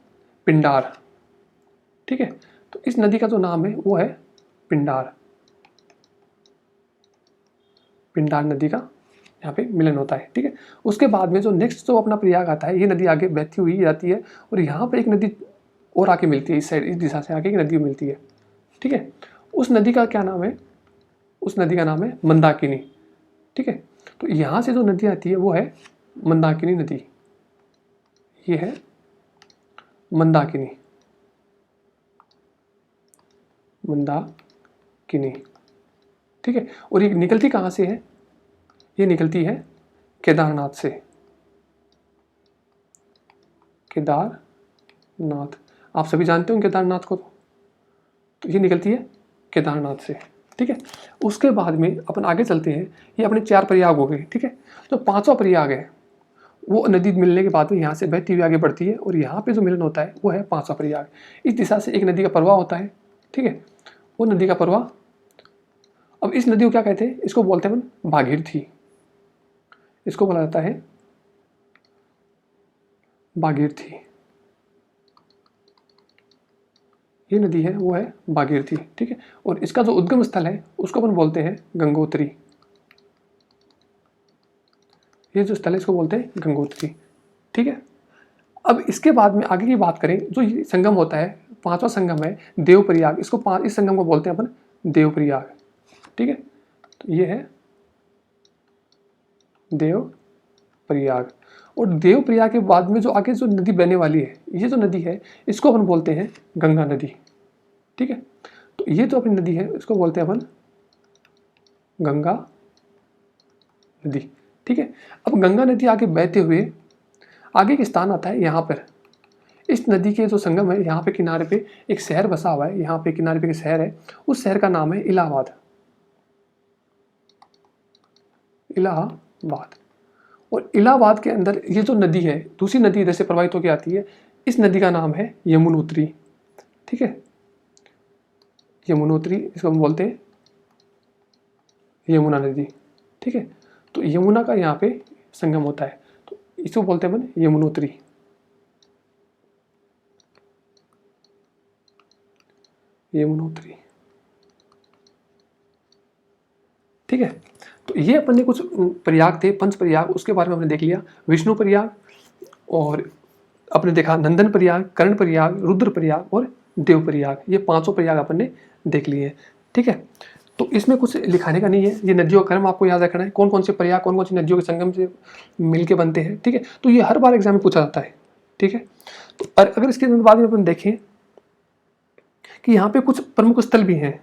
पिंडार। ठीक है। तो इस नदी का जो नाम है वो है पिंडार। पिंडार नदी का यहाँ पे मिलन होता है। ठीक है। उसके बाद में जो नेक्स्ट जो अपना प्रयाग आता है, ये नदी आगे बहती हुई जाती है और यहाँ पे एक नदी और आके मिलती है, इस साइड इस दिशा से आके एक नदी मिलती है। ठीक है। उस नदी का क्या नाम है? उस नदी का नाम है मंदाकिनी। ठीक है। तो यहाँ से जो नदी आती है वो है मंदाकिनी नदी। ये है मंदाकिनी। मंदाकिनी। ठीक है। और ये निकलती कहाँ से है? ये निकलती है केदारनाथ से। केदारनाथ आप सभी जानते हो केदारनाथ को। तो ये निकलती है केदारनाथ से। ठीक है। उसके बाद में अपन आगे चलते हैं। ये अपने 4 प्रयाग हो गए। ठीक है। तो 5वां प्रयाग है वो नदी मिलने के बाद में यहाँ से बहती हुई आगे बढ़ती है और यहाँ पे जो मिलन होता है वो है 5वां प्रयाग। इस दिशा से एक नदी का प्रवाह होता है। ठीक है। वो नदी का प्रवाह, अब इस नदी को क्या कहते हैं? इसको बोलते हैं अपन भागीरथी। इसको बोला जाता है भागीरथी। ये नदी है वो है भागीरथी। ठीक है। और इसका जो उद्गम स्थल है उसको अपन बोलते हैं गंगोत्री। ये जो स्थल है इसको बोलते हैं गंगोत्री। ठीक है। अब इसके बाद में आगे की बात करें, जो ये संगम होता है 5वां संगम है देवप्रयाग। इस संगम को बोलते हैं अपन देवप्रयाग। ठीक है। तो ये है देवप्रयाग। और देवप्रयाग के बाद में जो आगे जो नदी बहने वाली है, ये जो नदी है इसको अपन बोलते हैं गंगा नदी। ठीक है। तो ये जो अपनी नदी है इसको बोलते हैं अपन गंगा नदी। ठीक है। अब गंगा नदी आगे बहते हुए आगे के स्थान आता है यहाँ पर। इस नदी के जो संगम है यहाँ पे किनारे पे एक शहर बसा हुआ है। यहाँ पे किनारे पे एक शहर है, उस शहर का नाम है इलाहाबाद। इलाहाबाद। और इलाहाबाद के अंदर ये जो नदी है दूसरी नदी इधर से प्रवाहित होकर आती है। इस नदी का नाम है यमुनोत्री। ठीक है। यमुनोत्री इसको हम बोलते हैं यमुना नदी। ठीक है। तो यमुना का यहाँ पे संगम होता है तो इसको बोलते हैं अपन यमुनोत्री। यमुनोत्री। ठीक है। तो ये अपन ने कुछ प्रयाग थे, 5 प्रयाग, उसके बारे में हमने देख लिया। विष्णु प्रयाग और अपने देखा नंदन प्रयाग, कर्ण प्रयाग, रुद्र प्रयाग और देव प्रयाग। ये 5 प्रयाग अपन ने देख लिए। ठीक है। तो इसमें कुछ लिखाने का नहीं है, ये नदियों का क्रम आपको याद रखना है, कौन कौन से प्रयाग कौन कौन सी नदियों के संगम से मिलके बनते हैं। ठीक है। तो ये हर बार एग्जाम में पूछा जाता है। ठीक है। तो अगर इसके बाद में अपन देखें कि यहाँ पे कुछ प्रमुख स्थल भी हैं,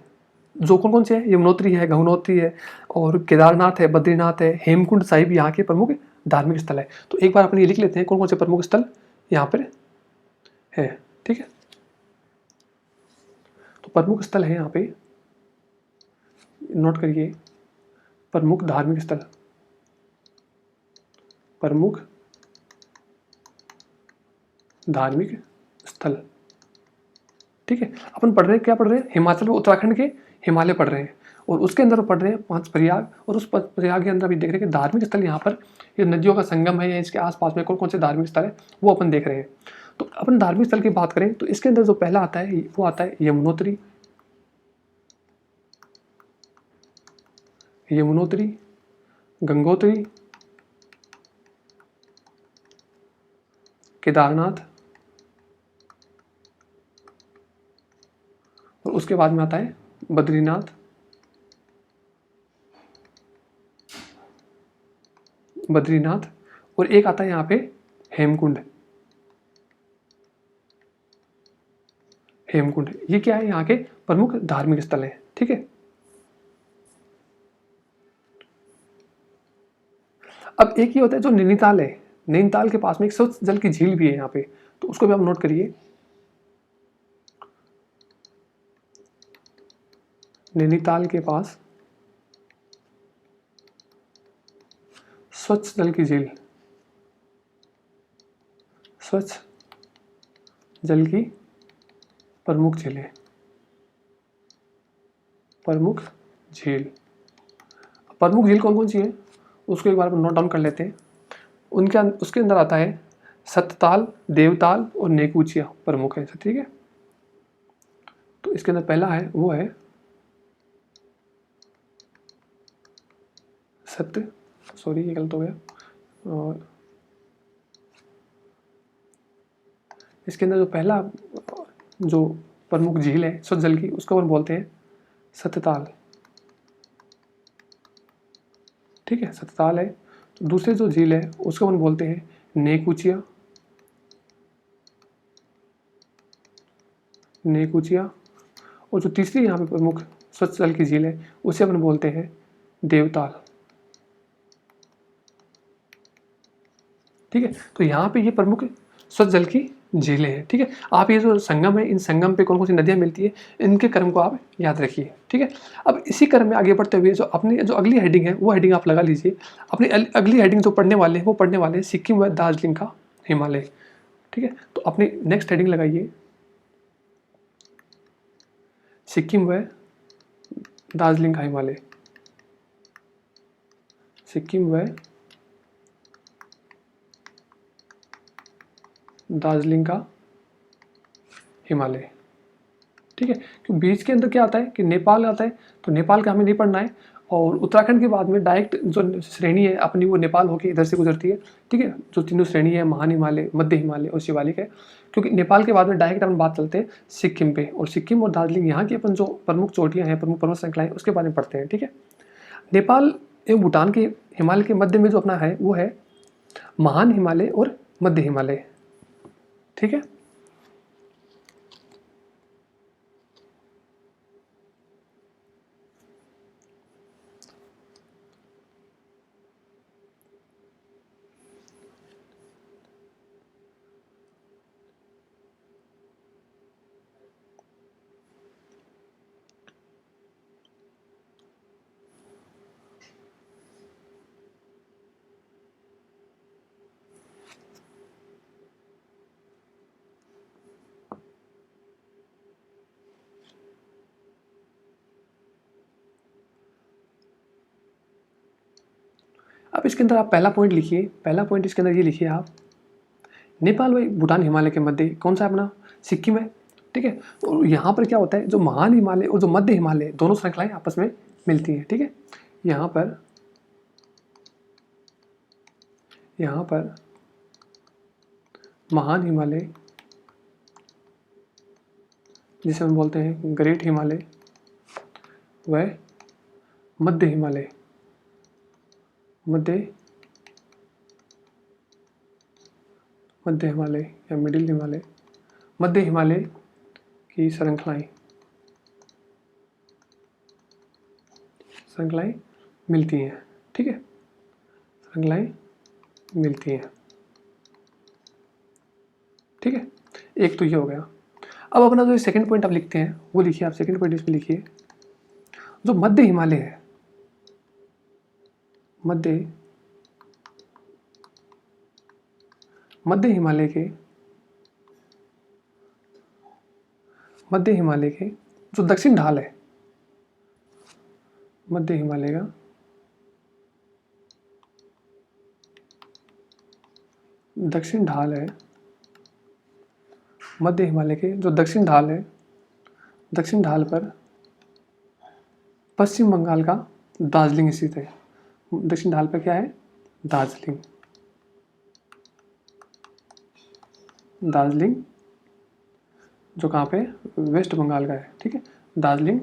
जो कौन कौन से हैं? यमुनोत्री है, गंगोत्री है और केदारनाथ है, बद्रीनाथ है, हेमकुंड साहिब यहाँ के प्रमुख धार्मिक स्थल है। तो एक बार अपन ये लिख लेते हैं कौन कौन से प्रमुख स्थल यहाँ पर है। ठीक है। तो प्रमुख स्थल है यहाँ पे, नोट करिए, प्रमुख धार्मिक स्थल। प्रमुख धार्मिक स्थल। ठीक है। अपन पढ़ रहे हैं, क्या पढ़ रहे हैं? हिमाचल व उत्तराखंड के हिमालय पढ़ रहे हैं और उसके अंदर पढ़ रहे हैं 5 प्रयाग। और उस प्रयाग के अंदर भी देख रहे हैं कि धार्मिक स्थल यहाँ पर ये नदियों का संगम है या इसके आसपास में कौन कौन से धार्मिक स्थल है वो अपन देख रहे हैं। तो अपन धार्मिक स्थल की बात करें तो इसके अंदर जो पहला आता है वो आता है यमुनोत्री। यमुनोत्री, गंगोत्री, केदारनाथ, और उसके बाद में आता है बद्रीनाथ, बद्रीनाथ, और एक आता है यहाँ पे हेमकुंड। हेमकुंड ये क्या है, यहाँ के प्रमुख धार्मिक स्थल हैं। ठीक है, अब एक ये होता है जो नैनीताल है, नैनीताल के पास में एक स्वच्छ जल की झील भी है यहाँ पे, तो उसको भी आप नोट करिए। नैनीताल के पास स्वच्छ जल की झील, स्वच्छ जल की प्रमुख झीलें, प्रमुख झील। प्रमुख झील कौन कौन सी है उसको एक बार नोट डाउन कर लेते हैं। उसके अंदर आता है सतताल, देवताल और नेकुचिया प्रमुख है। ठीक है, तो इसके अंदर पहला है वो है सत्य, सॉरी ये गलत हो गया, और इसके अंदर जो पहला जो प्रमुख झील है स्वच्छ जल की उसको अपन बोलते हैं सतताल। ठीक है, सतताल है। तो दूसरे जो झील है उसको अपन बोलते हैं नेकुचिया, नेकुचिया, और जो तीसरी यहाँ पे प्रमुख स्वच्छ जल की झील है उसे अपन बोलते हैं देवताल। ठीक है, तो यहाँ पे ये प्रमुख स्वच्छ जल की झीलें हैं। ठीक है, आप ये जो संगम है, इन संगम पे कौन कौन सी नदियाँ मिलती है, इनके क्रम को आप याद रखिए। ठीक है, अब इसी क्रम में आगे बढ़ते हुए जो अपनी जो अगली हेडिंग है वो हेडिंग आप लगा लीजिए। अपनी अगली हेडिंग जो पढ़ने वाले हैं वो पढ़ने वाले हैं सिक्किम व दार्जिलिंग का हिमालय। ठीक है, तो अपनी नेक्स्ट हेडिंग लगाइए सिक्किम व दार्जिलिंग का हिमालय। सिक्किम व दार्जिलिंग का हिमालय। ठीक है, क्योंकि बीच के अंदर क्या आता है कि नेपाल आता है, तो नेपाल का हमें नहीं पढ़ना है, और उत्तराखंड के बाद में डायरेक्ट जो श्रेणी है अपनी वो नेपाल होकर इधर से गुजरती है। ठीक है, जो तीनों श्रेणी है महान हिमालय, मध्य हिमालय और शिवालिक है, क्योंकि नेपाल के बाद में डायरेक्ट अपन बात चलते हैं सिक्किम पे, और सिक्किम और दार्जिलिंग यहाँ की अपन जो प्रमुख चोटियाँ हैं, प्रमुख पर्वत श्रृंखलाएं उसके बारे में पढ़ते हैं। ठीक है, नेपाल एवं भूटान के हिमालय के मध्य में जो अपना है वो है महान हिमालय और मध्य हिमालय। ठीक है, अब इसके अंदर आप पहला पॉइंट लिखिए, पहला पॉइंट इसके अंदर ये लिखिए आप, नेपाल व भूटान हिमालय के मध्य कौन सा अपना सिक्किम है। ठीक है, और यहाँ पर क्या होता है जो महान हिमालय और जो मध्य हिमालय दोनों श्रृंखलाएं आपस में मिलती हैं। ठीक है, यहाँ पर महान हिमालय जिसे हम बोलते हैं ग्रेट हिमालय व मध्य हिमालय, मध्य हिमालय या मिडिल हिमालय, मध्य हिमालय की श्रृंखलाएं मिलती हैं। ठीक है, श्रृंखलाएं मिलती हैं। ठीक है, एक तो ये हो गया। अब अपना जो सेकंड पॉइंट आप लिखते हैं वो लिखिए, आप सेकंड पॉइंट इसमें लिखिए जो मध्य हिमालय है, मध्य हिमालय के जो दक्षिण ढाल है, मध्य हिमालय का दक्षिण ढाल है, मध्य हिमालय के जो दक्षिण ढाल है, दक्षिण ढाल पर पश्चिम बंगाल का दार्जिलिंग स्थित है। दक्षिण ढाल पर क्या है? दार्जिलिंग। दार्जिलिंग जो कहाँ पे? वेस्ट बंगाल का है, ठीक है। दार्जिलिंग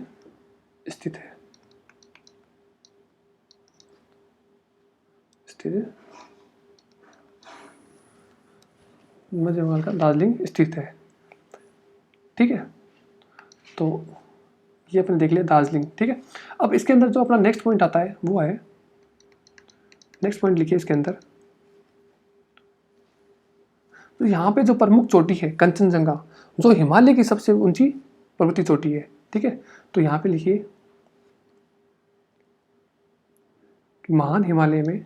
स्थित है, मध्य बंगाल का दार्जिलिंग स्थित है, ठीक है। तो ये अपने देख लिया दार्जिलिंग, ठीक है। अब इसके अंदर जो अपना नेक्स्ट पॉइंट आता है वो है, नेक्स्ट पॉइंट लिखिए इसके अंदर। तो यहाँ पे जो प्रमुख चोटी है कंचनजंगा, जो हिमालय की सबसे ऊंची पर्वतीय चोटी है, ठीक है। तो यहाँ पे लिखिए कि महान हिमालय में,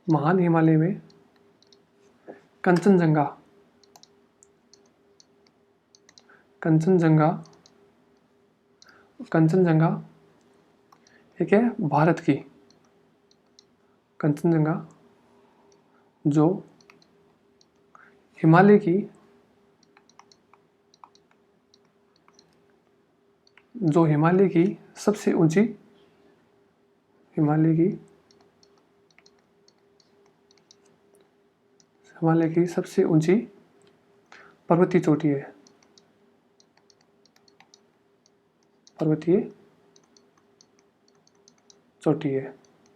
महान हिमालय में कंचनजंगा, कंचनजंगा एक है भारत की, कंचनजंगा जो हिमालय की, सबसे ऊंची, हिमालय की सबसे ऊंची पर्वतीय चोटी है,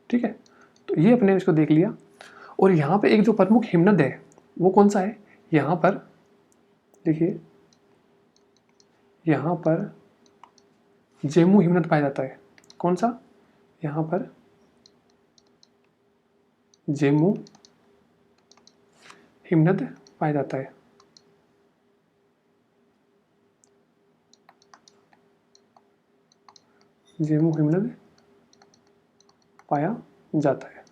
ठीक है। तो ये अपने इसको देख लिया। और यहाँ पे एक जो प्रमुख हिमनद है वो कौन सा है? यहाँ पर देखिए, यहाँ पर जेमू हिमनद पाया जाता है। कौन सा? यहाँ पर जेमू हिमनद पाया जाता है, जेमू हिमनद पाया जाता है,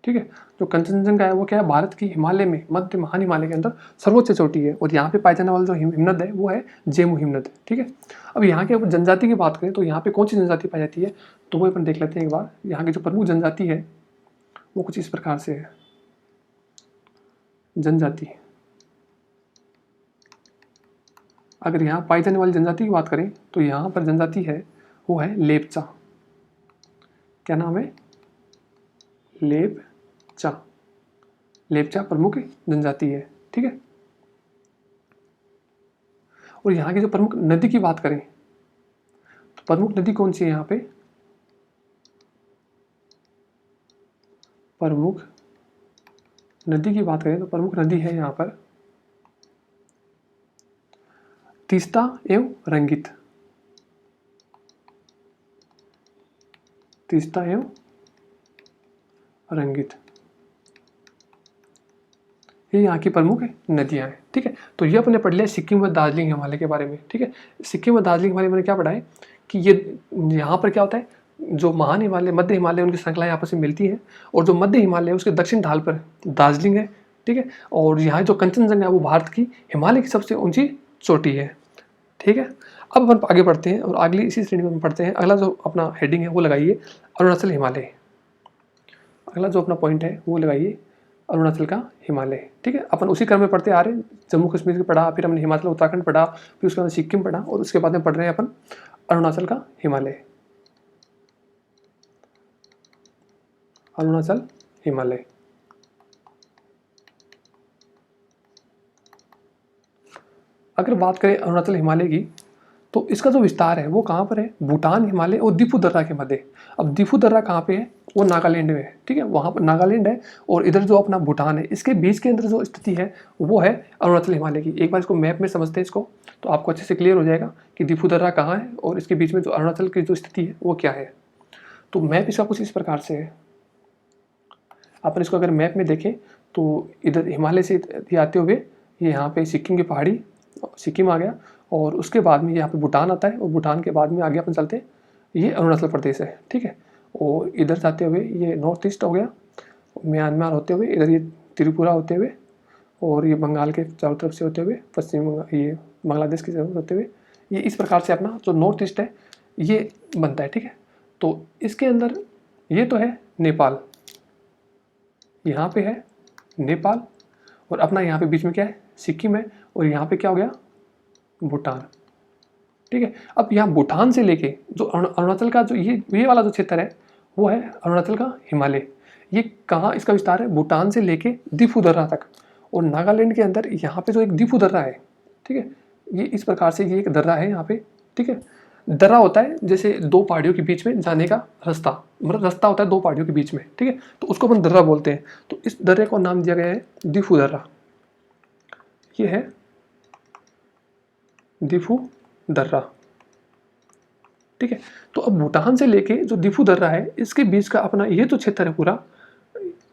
ठीक है। जो कंचनजंगा है वो क्या है? भारत की हिमालय में, मध्य महान हिमालय के अंदर सर्वोच्च चोटी है। और यहाँ पे पाए जाने वाला जो हिमनद है वो है जेमू हिमनद, ठीक है। अब यहाँ के जनजाति की बात करें तो यहाँ पे कौन सी जनजाति पाई जाती है, तो वो अपन देख लेते हैं एक बार। यहाँ की जो प्रमुख जनजाति है वो कुछ इस प्रकार से है। जनजाति, अगर यहाँ पाई जाने वाली जनजाति की बात करें तो यहाँ पर जनजाति है वो है लेपचा। क्या नाम है? लेपचा प्रमुख जनजाति है, ठीक है। और यहाँ की जो प्रमुख नदी की बात करें तो प्रमुख नदी कौन सी है यहाँ पे? प्रमुख नदी की बात करें तो प्रमुख नदी है यहाँ पर तीस्ता एवं रंगित, तीस्ता एवं रंगित, ये यहाँ की प्रमुख नदियाँ हैं, ठीक है। तो ये अपने पढ़ लिया सिक्किम व दार्जिलिंग हिमालय के बारे में, ठीक है। सिक्किम व दार्जिलिंग हिमालय में क्या पढ़ा है कि ये यहाँ पर क्या होता है, जो महान हिमालय, मध्य हिमालय, उनकी श्रृंखलाएं आपस में मिलती हैं। और जो मध्य हिमालय है उसके दक्षिण ढाल पर दार्जिलिंग है, ठीक है। और यहाँ जो कंचनजंगा है वो भारत की हिमालय की सबसे ऊंची चोटी है, ठीक है। अब अपन आगे बढ़ते हैं और अगली इसी श्रेणी में पढ़ते हैं। अगला जो अपना हेडिंग है वो लगाइए अरुणाचल हिमालय। अगला जो अपना पॉइंट है वो लगाइए अरुणाचल का हिमालय, ठीक है। अपन उसी क्रम में पढ़ते आ रहे हैं। जम्मू कश्मीर पढ़ा, फिर हमने हिमाचल उत्तराखंड पढ़ा, फिर उसके बाद सिक्किम पढ़ा, और उसके बाद में पढ़ रहे हैं अपन अरुणाचल का हिमालय। अरुणाचल हिमालय, अगर बात करें अरुणाचल हिमालय की तो इसका जो विस्तार है वो कहाँ पर है? भूटान हिमालय और दिफू दर्रा के मध्य। अब दिफू दर्रा कहाँ पे है? वो नागालैंड में है, ठीक है। वहाँ पर नागालैंड है और इधर जो अपना भूटान है, इसके बीच के अंदर जो स्थिति है वो है अरुणाचल हिमालय की। एक बार इसको मैप में समझते हैं इसको, तो आपको अच्छे से क्लियर हो जाएगा कि दिफू दर्रा कहाँ है और इसके बीच में जो अरुणाचल की जो स्थिति है वो क्या है। तो मैप इसका कुछ इस प्रकार से है। अपन इसको अगर मैप में देखें तो इधर हिमालय से आते हुए ये यहाँ पे सिक्किम की पहाड़ी, सिक्किम आ गया, और उसके बाद में यहाँ पे भूटान आता है, और भूटान के बाद में आगे अपन चलते हैं ये अरुणाचल प्रदेश है, ठीक है। और इधर जाते हुए ये नॉर्थ ईस्ट हो गया, म्यांमार होते हुए इधर ये त्रिपुरा होते हुए, और ये बंगाल के चारों तरफ से होते हुए पश्चिम ये बांग्लादेश की तरफ होते हुए, ये इस प्रकार से अपना जो नॉर्थ ईस्ट है ये बनता है, ठीक है। तो इसके अंदर ये तो है नेपाल, यहाँ पे है नेपाल, और अपना यहाँ पे बीच में क्या है? सिक्किम है, और यहाँ पे क्या हो गया? भूटान। ठीक है, अब यहाँ भूटान से लेके जो अरुणाचल का जो ये वाला जो क्षेत्र है वो है अरुणाचल का हिमालय। ये कहाँ इसका विस्तार है? भूटान से लेके दिफू दर्रा तक। और नागालैंड के अंदर यहाँ पे जो एक दिफू दर्रा है, ठीक है, ये इस प्रकार से ये एक दर्रा है यहाँ पे। ठीक है, दर्रा होता है जैसे दो पहाड़ियों के बीच में जाने का रास्ता, मतलब रास्ता होता है दो पहाड़ियों के बीच में। ठीक है, तो उसको अपन दर्रा बोलते हैं। तो इस दर्रे को नाम दिया गया है दिफू दर्रा। ये है दिफू दर्रा। ठीक है, तो अब भूटान से लेके जो दिफू दर्रा है इसके बीच का अपना ये जो क्षेत्र है पूरा,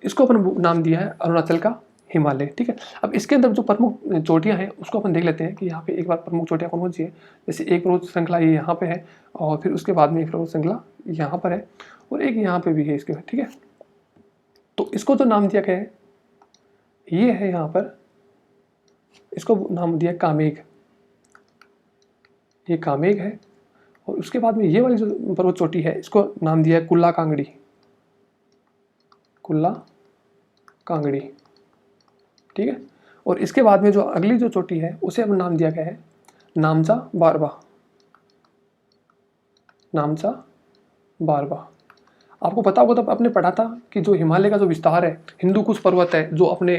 इसको अपन नाम दिया है अरुणाचल का हिमालय। ठीक है, अब इसके अंदर जो प्रमुख चोटियां हैं उसको अपन देख लेते हैं कि यहाँ पे एक बार प्रमुख चोटियां कौन कौन सी है। जैसे एक पर्वत श्रृंखला ये यहाँ पे है, और फिर उसके बाद में एक पर्वत श्रृंखला यहाँ पर है, और एक यहाँ पे भी है इसके। ठीक है, तो इसको जो नाम दिया गया है ये है यहाँ पर, इसको नाम दिया कामेघ। ये कामेघ है। और उसके बाद में ये वाली जो पर्वत चोटी है इसको नाम दिया है कुल्ला कांगड़ी। कुल्ला कांगड़ी। ठीक है, और इसके बाद में जो अगली जो चोटी है उसे अब नाम दिया गया है नामचा बारवा। नामचा बारवा। आपको पता होगा तब आपने पढ़ा था कि जो हिमालय का जो विस्तार है, हिंदू कुश पर्वत है जो अपने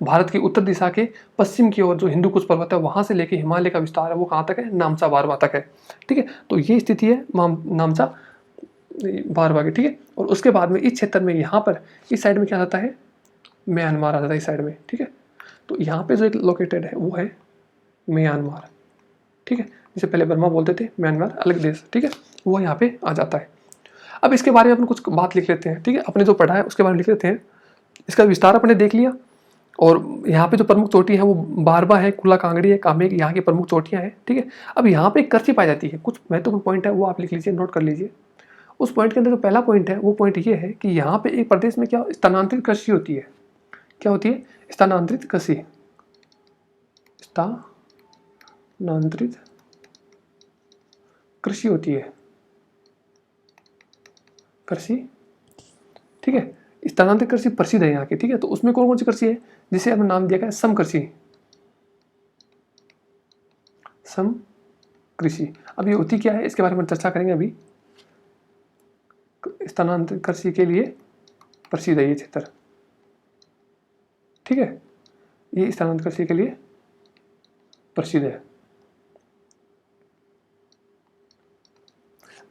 भारत की उत्तर दिशा के पश्चिम की ओर जो हिंदू कुश पर्वत है वहां से लेके हिमालय का विस्तार है वो कहाँ तक है? नामचा बारवा तक है। ठीक है, तो ये स्थिति है नामचा बारवा की। ठीक है, और उसके बाद में इस क्षेत्र में यहाँ पर इस साइड में क्या आता है? म्यांमार आ जाता है इस साइड में। ठीक है, तो यहाँ पे जो एक लोकेटेड है वो है म्यांमार। ठीक है, जिसे पहले बर्मा बोलते थे, म्यांमार अलग देश। ठीक है, वो यहाँ पे आ जाता है। अब इसके बारे में अपन कुछ बात लिख लेते हैं। ठीक है, अपने जो पढ़ा है उसके बारे में लिख लेते हैं। इसका विस्तार अपने देख लिया, और यहाँ पे जो प्रमुख चोटी है वो बारबा है, कुल्ला कांगड़ी है, कामेघ यहाँ की प्रमुख चोटियाँ हैं। ठीक है, अब यहाँ पे कृषि पाई जाती है। कुछ महत्वपूर्ण पॉइंट है वो आप लिख लीजिए, नोट कर लीजिए। उस पॉइंट के अंदर जो पहला पॉइंट है वो पॉइंट ये है कि यहाँ पे एक प्रदेश में क्या स्थानांतरित कृषि होती है। क्या होती है? स्थानांतरित कृषि। स्थानांतरित कृषि होती है। कृषि। ठीक है, स्थानांतरित कृषि प्रसिद्ध है यहाँ की। ठीक है, तो उसमें कौन कौन सी कृषि है जिसे हमने नाम दिया गया सम कृषि। सम कृषि। अब ये होती क्या है इसके बारे में चर्चा करेंगे अभी। स्थानांतरित कृषि के लिए प्रसिद्ध है ये क्षेत्र। ठीक है, ये स्थानांतरित कृषि के लिए प्रसिद्ध है।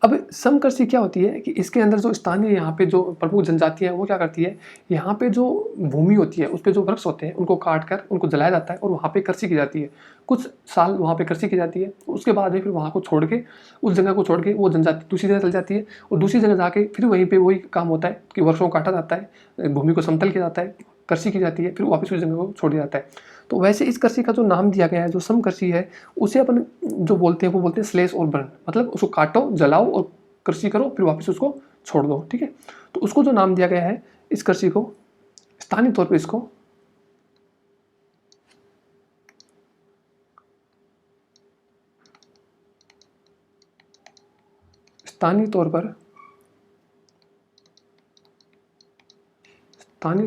अब सम कृषि क्या होती है कि इसके अंदर जो स्थानीय यहाँ पे जो प्रमुख जनजातियाँ हैं वो क्या करती है, यहाँ पे जो भूमि होती है उस पे जो वृक्ष होते हैं उनको काट कर उनको जलाया जाता है और वहाँ पे कृषि की जाती है। कुछ साल वहाँ पे कृषि की जाती है, उसके बाद में फिर वहाँ को छोड़ के, उस जगह को छोड़ के वो जनजाति दूसरी जगह चल जाती है, और दूसरी जगह जाके फिर वहीं पर वही काम होता है कि वृक्षों को काटा जाता है, भूमि को समतल किया जाता है, कृषि की जाती है, फिर वापस उस जगह को छोड़ दिया जाता है। तो वैसे इस कृषि का जो नाम दिया गया है जो सम कृषि है उसे अपन जो बोलते हैं वो बोलते हैं स्लेश और बर्न, मतलब उसको काटो, जलाओ और कृषि करो, फिर वापस उसको छोड़ दो। ठीक है, तो उसको जो नाम दिया गया है इस कृषि को, स्थानीय तौर पर इसको स्थानीय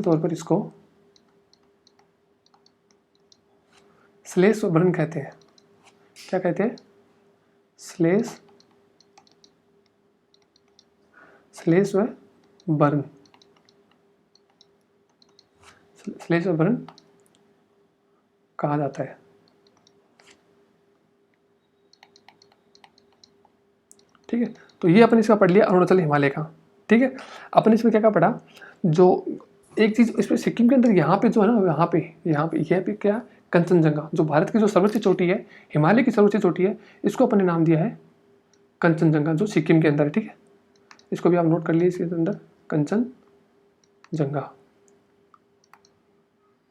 तौर पर इसको स्लेश और बर्न कहते हैं। क्या कहते हैं? स्लेश व बर्न। स्लेश व बर्न कहा जाता है। ठीक है, तो ये अपन इसका पढ़ लिया अरुणाचल हिमालय का। ठीक है, अपन इसमें क्या क्या पढ़ा, जो एक चीज़ इसमें सिक्किम के अंदर यहाँ पे जो है ना, यहाँ पे यह पे क्या, कंचनजंगा, जो भारत की जो सर्वोच्च चोटी है, हिमालय की सर्वोच्च चोटी है, इसको अपन ने नाम दिया है कंचनजंगा, जो सिक्किम के अंदर है। ठीक है, इसको भी आप नोट कर लीजिए, इसके अंदर कंचनजंगा।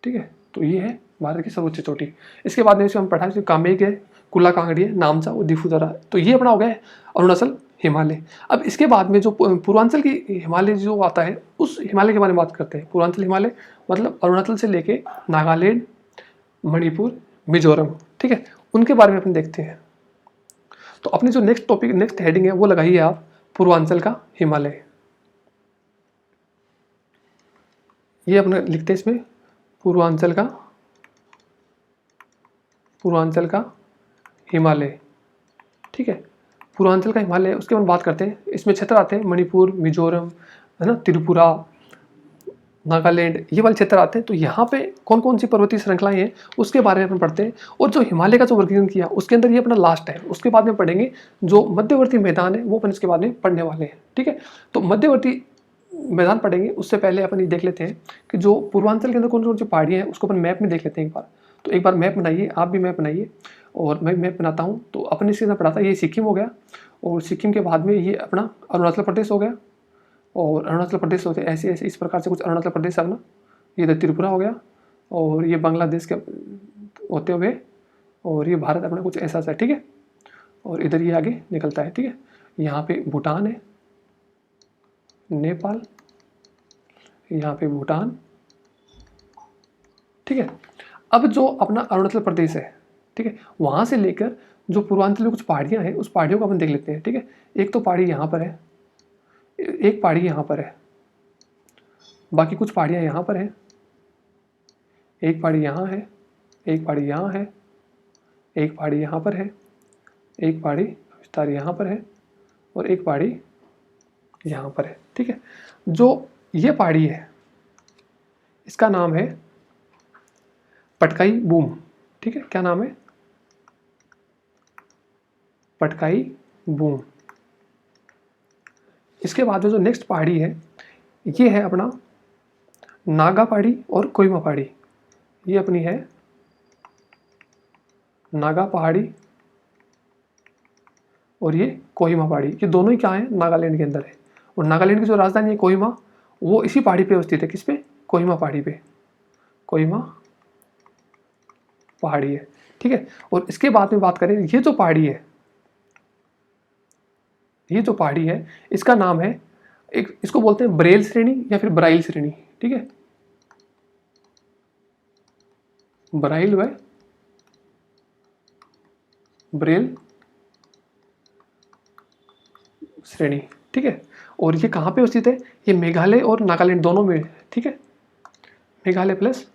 ठीक है, तो ये है भारत की सर्वोच्च चोटी। इसके बाद में हम पढ़ा कामेघ है, कुल्ला कांगड़ी है, नामचा और दिफू दर्रा। तो ये अपना हो गया है अरुणाचल हिमालय। अब इसके बाद में जो पूर्वांचल की हिमालय जो आता है उस हिमालय के बारे में बात करते हैं। पूर्वांचल हिमालय मतलब अरुणाचल से लेके नागालैंड, मणिपुर, मिजोरम। ठीक है, उनके बारे में अपन देखते हैं। तो अपनी जो नेक्स्ट टॉपिक, नेक्स्ट हेडिंग है वो लगाइए आप, पूर्वांचल का हिमालय। ये अपने लिखते हैं इसमें पूर्वांचल का हिमालय, ठीक है, पूर्वांचल का हिमालय, उसके बाद बात करते हैं। इसमें क्षेत्र आते हैं मणिपुर, मिजोरम, है ना, त्रिपुरा, नागालैंड, ये वाले क्षेत्र आते हैं। तो यहाँ पे कौन कौन सी पर्वतीय श्रृंखलाएं हैं उसके बारे में अपन पढ़ते हैं। और जो हिमालय का जो वर्गीकरण किया उसके अंदर ये अपना लास्ट है, उसके बाद में पढ़ेंगे जो मध्यवर्ती मैदान है वो अपन इसके बाद में पढ़ने वाले हैं, ठीक है। तो मध्यवर्ती मैदान पढ़ेंगे उससे पहले अपन ये देख लेते हैं कि जो पूर्वांचल के अंदर कौन कौन सी पहाड़ियाँ हैं उसको अपन मैप में देख लेते हैं एक बार। तो एक बार मैप बनाइए, आप भी मैप बनाइए और मैं मैप बनाता हूँ। तो अपन इसके अंदर पढ़ा था, ये सिक्किम हो गया, और सिक्किम के बाद में ये अपना अरुणाचल प्रदेश हो गया, और अरुणाचल प्रदेश होते ऐसे ऐसे इस प्रकार से कुछ अरुणाचल प्रदेश अपना, ये इधर त्रिपुरा हो गया, और ये बांग्लादेश के होते हुए, और ये भारत अपना कुछ ऐसा सा है, ठीक है। और इधर ये आगे निकलता है, ठीक है। यहाँ पे भूटान है, नेपाल, यहाँ पे भूटान, ठीक है। अब जो अपना अरुणाचल प्रदेश है, ठीक है, वहाँ से लेकर जो पूर्वांचल में कुछ पहाड़ियाँ हैं उस पहाड़ियों को अपन देख लेते हैं, ठीक है। एक तो पहाड़ी यहाँ पर है, एक पहाड़ी यहाँ पर है, बाकी कुछ पहाड़ियाँ यहाँ पर हैं, एक पहाड़ी यहाँ है, एक पहाड़ी यहाँ है, एक पहाड़ी यहाँ पर है, एक पहाड़ी विस्तार यहाँ पर है, और एक पहाड़ी यहाँ पर है, ठीक है। जो ये पहाड़ी है इसका नाम है पटकाई बूम, ठीक है। क्या नाम है? पटकाई बूम। इसके बाद में जो नेक्स्ट पहाड़ी है ये है अपना नागा पहाड़ी और कोहिमा पहाड़ी। ये अपनी है नागा पहाड़ी और ये कोहिमा पहाड़ी। ये दोनों ही क्या है? नागालैंड के अंदर है। और नागालैंड की जो राजधानी है कोहिमा, वो इसी पहाड़ी पे स्थित है। किस पे? कोहिमा पहाड़ी पे। कोहिमा पहाड़ी है, ठीक है। और इसके बाद में बात करें, ये जो पहाड़ी है, ये जो पहाड़ी है इसका नाम है, एक इसको बोलते हैं ब्रेल श्रेणी या फिर ब्राइल श्रेणी, ठीक है। ब्राइल व ब्रेल श्रेणी, ठीक है। और ये कहाँ पे स्थित है? ये मेघालय और नागालैंड दोनों में, ठीक है। मेघालय प्लस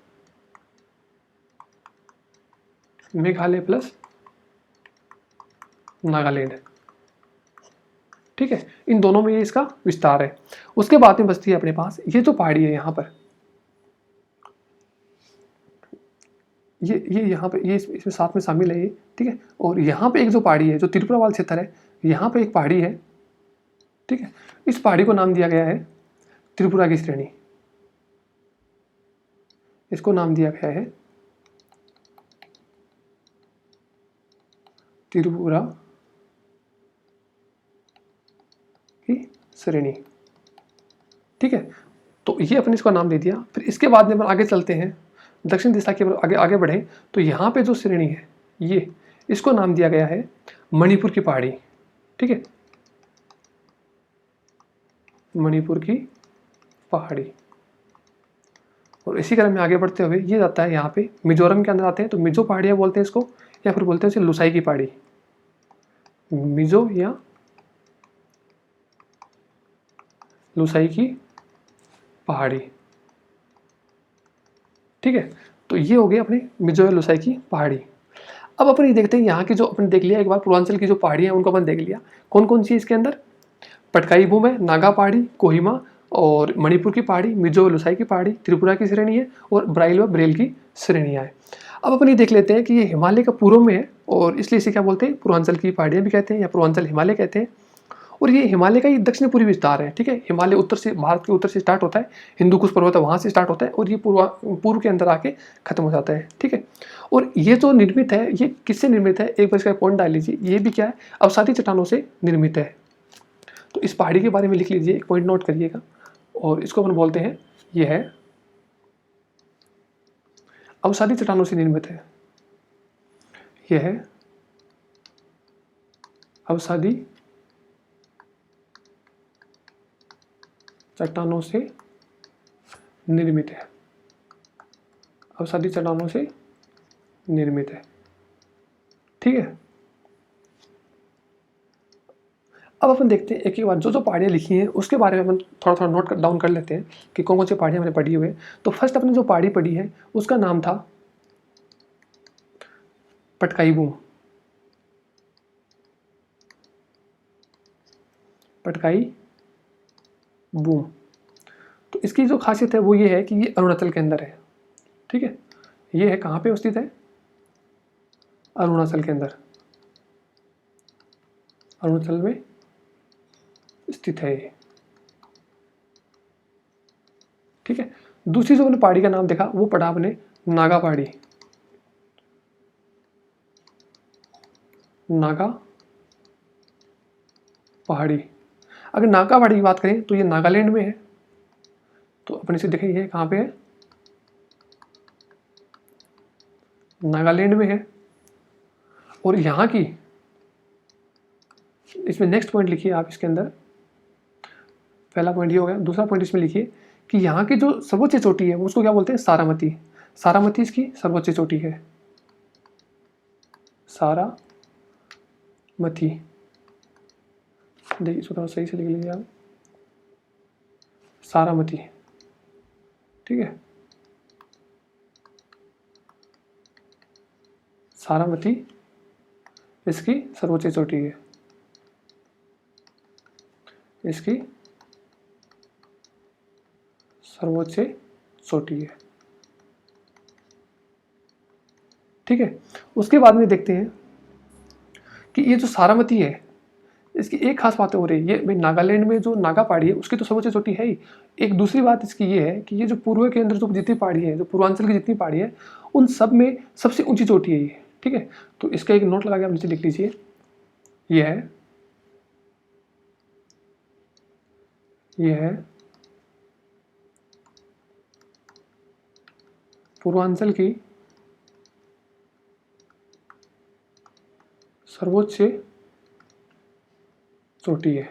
नागालैंड, ठीक है। इन दोनों में ये इसका विस्तार है। उसके बाद में बचती है अपने पास ये जो पहाड़ी है यहाँ पर, ये यहाँ पे, ये इसमें साथ में शामिल है ये, ठीक है। और यहाँ पे एक जो पहाड़ी है जो त्रिपुरा वाला क्षेत्र है, यहाँ पे एक पहाड़ी है, ठीक है। इस पहाड़ी को नाम दिया गया है त्रिपुरा की श्रेणी। इसको नाम दिया गया है त्रिपुरा की श्रेणी, ठीक है। तो ये अपने इसको नाम दे दिया। फिर इसके बाद में आगे चलते हैं, दक्षिण दिशा की आगे आगे बढ़े तो यहाँ पे जो श्रेणी है ये, इसको नाम दिया गया है मणिपुर की पहाड़ी, ठीक है। मणिपुर की पहाड़ी। और इसी क्रम में आगे बढ़ते हुए ये जाता है यहाँ पे मिजोरम के अंदर आते हैं, तो मिजो पहाड़ियाँ बोलते हैं इसको, या फिर बोलते हैं इसे लुसाई की पहाड़ी। मिजो या लुसाई की पहाड़ी, ठीक है। तो ये हो गई अपनी मिजो या लुसाई की पहाड़ी। अब अपन ये देखते हैं यहाँ की जो अपन देख लिया एक बार, पूर्वांचल की जो पहाड़ियाँ हैं उनको अपन देख लिया। कौन कौन सी है इसके अंदर? पटकाई बूम है, नागा पहाड़ी, कोहिमा और मणिपुर की पहाड़ी, मिजो लुसाई की पहाड़ी, त्रिपुरा की श्रेणी है, और ब्राइल व ब्रेल की श्रेणियाँ हैं। अब अपन ये देख लेते हैं कि ये हिमालय का पूर्व में है, और इसलिए इसे क्या बोलते हैं? पूर्वांचल की पहाड़ियाँ भी कहते हैं या पूर्वांचल हिमालय कहते हैं। और ये हिमालय का ये दक्षिण पूर्वी विस्तार है, ठीक है। हिमालय उत्तर से, भारत के उत्तर से स्टार्ट होता है, हिंदू कुश पर्वत वहाँ से स्टार्ट होता है, और ये पूर्व के अंदर आके खत्म हो जाता है, ठीक है। और ये जो निर्मित है ये किससे निर्मित है? एक बार इसका पॉइंट डाल लीजिए, ये भी क्या है? अवसादी चट्टानों से निर्मित है। तो इस पहाड़ी के बारे में लिख लीजिए, एक पॉइंट नोट करिएगा, और इसको अपन बोलते हैं ये है अवसादी चट्टानों से निर्मित है। यह है अवसादी चट्टानों से निर्मित है। अवसादी चट्टानों से निर्मित है, ठीक है। अब अपन देखते हैं एक एक बार जो जो पहाड़ियाँ लिखी हैं उसके बारे में अपन थोड़ा थोड़ा नोट डाउन कर लेते हैं कि कौन कौन सी पहाड़ियाँ हमने पढ़ी हुई है। तो फर्स्ट अपने जो पहाड़ी पढ़ी है उसका नाम था पटकाई बूम, पटकाई बूम। तो इसकी जो खासियत है वो ये है कि ये अरुणाचल के अंदर है, ठीक है। ये है कहाँ पे स्थित है, अरुणाचल के अंदर, अरुणाचल में स्थित है ये, ठीक है। दूसरी जो अपने पहाड़ी का नाम देखा वो पढ़ा आपने नागा पहाड़ी, नागा पहाड़ी। अगर नागा पहाड़ी की बात करें तो ये नागालैंड में है, तो अपने से देखें ये कहाँ पे है, नागालैंड में है। और यहाँ की, इसमें नेक्स्ट पॉइंट लिखिए आप इसके अंदर, पहला पॉइंट ये हो गया। दूसरा पॉइंट इसमें लिखिए कि यहाँ की जो सर्वोच्च चोटी है उसको क्या बोलते हैं, सारामती। सारामती इसकी सर्वोच्च चोटी है, सारामती। देखिए इसको थोड़ा सही से लिख लीजिए आप, सारामती, ठीक है। सारामती इसकी सर्वोच्च चोटी है, इसकी सर्वोच्च चोटी है, ठीक है। उसके बाद में देखते हैं कि ये जो सारामती है इसकी एक खास बात हो रही है, ये भाई नागालैंड में जो नागा पहाड़ी है उसकी तो सर्वोच्च चोटी है ही। एक दूसरी बात इसकी ये है कि ये जो पूर्व के अंदर जो जितनी पहाड़ी है, जो पूर्वांचल की जितनी पहाड़ी है, उन सब में सबसे ऊंची चोटी है ये, ठीक है। तो इसका एक नोट लगा के आप नीचे लिख लीजिए, ये है पूर्वांचल की सर्वोच्च चोटी है,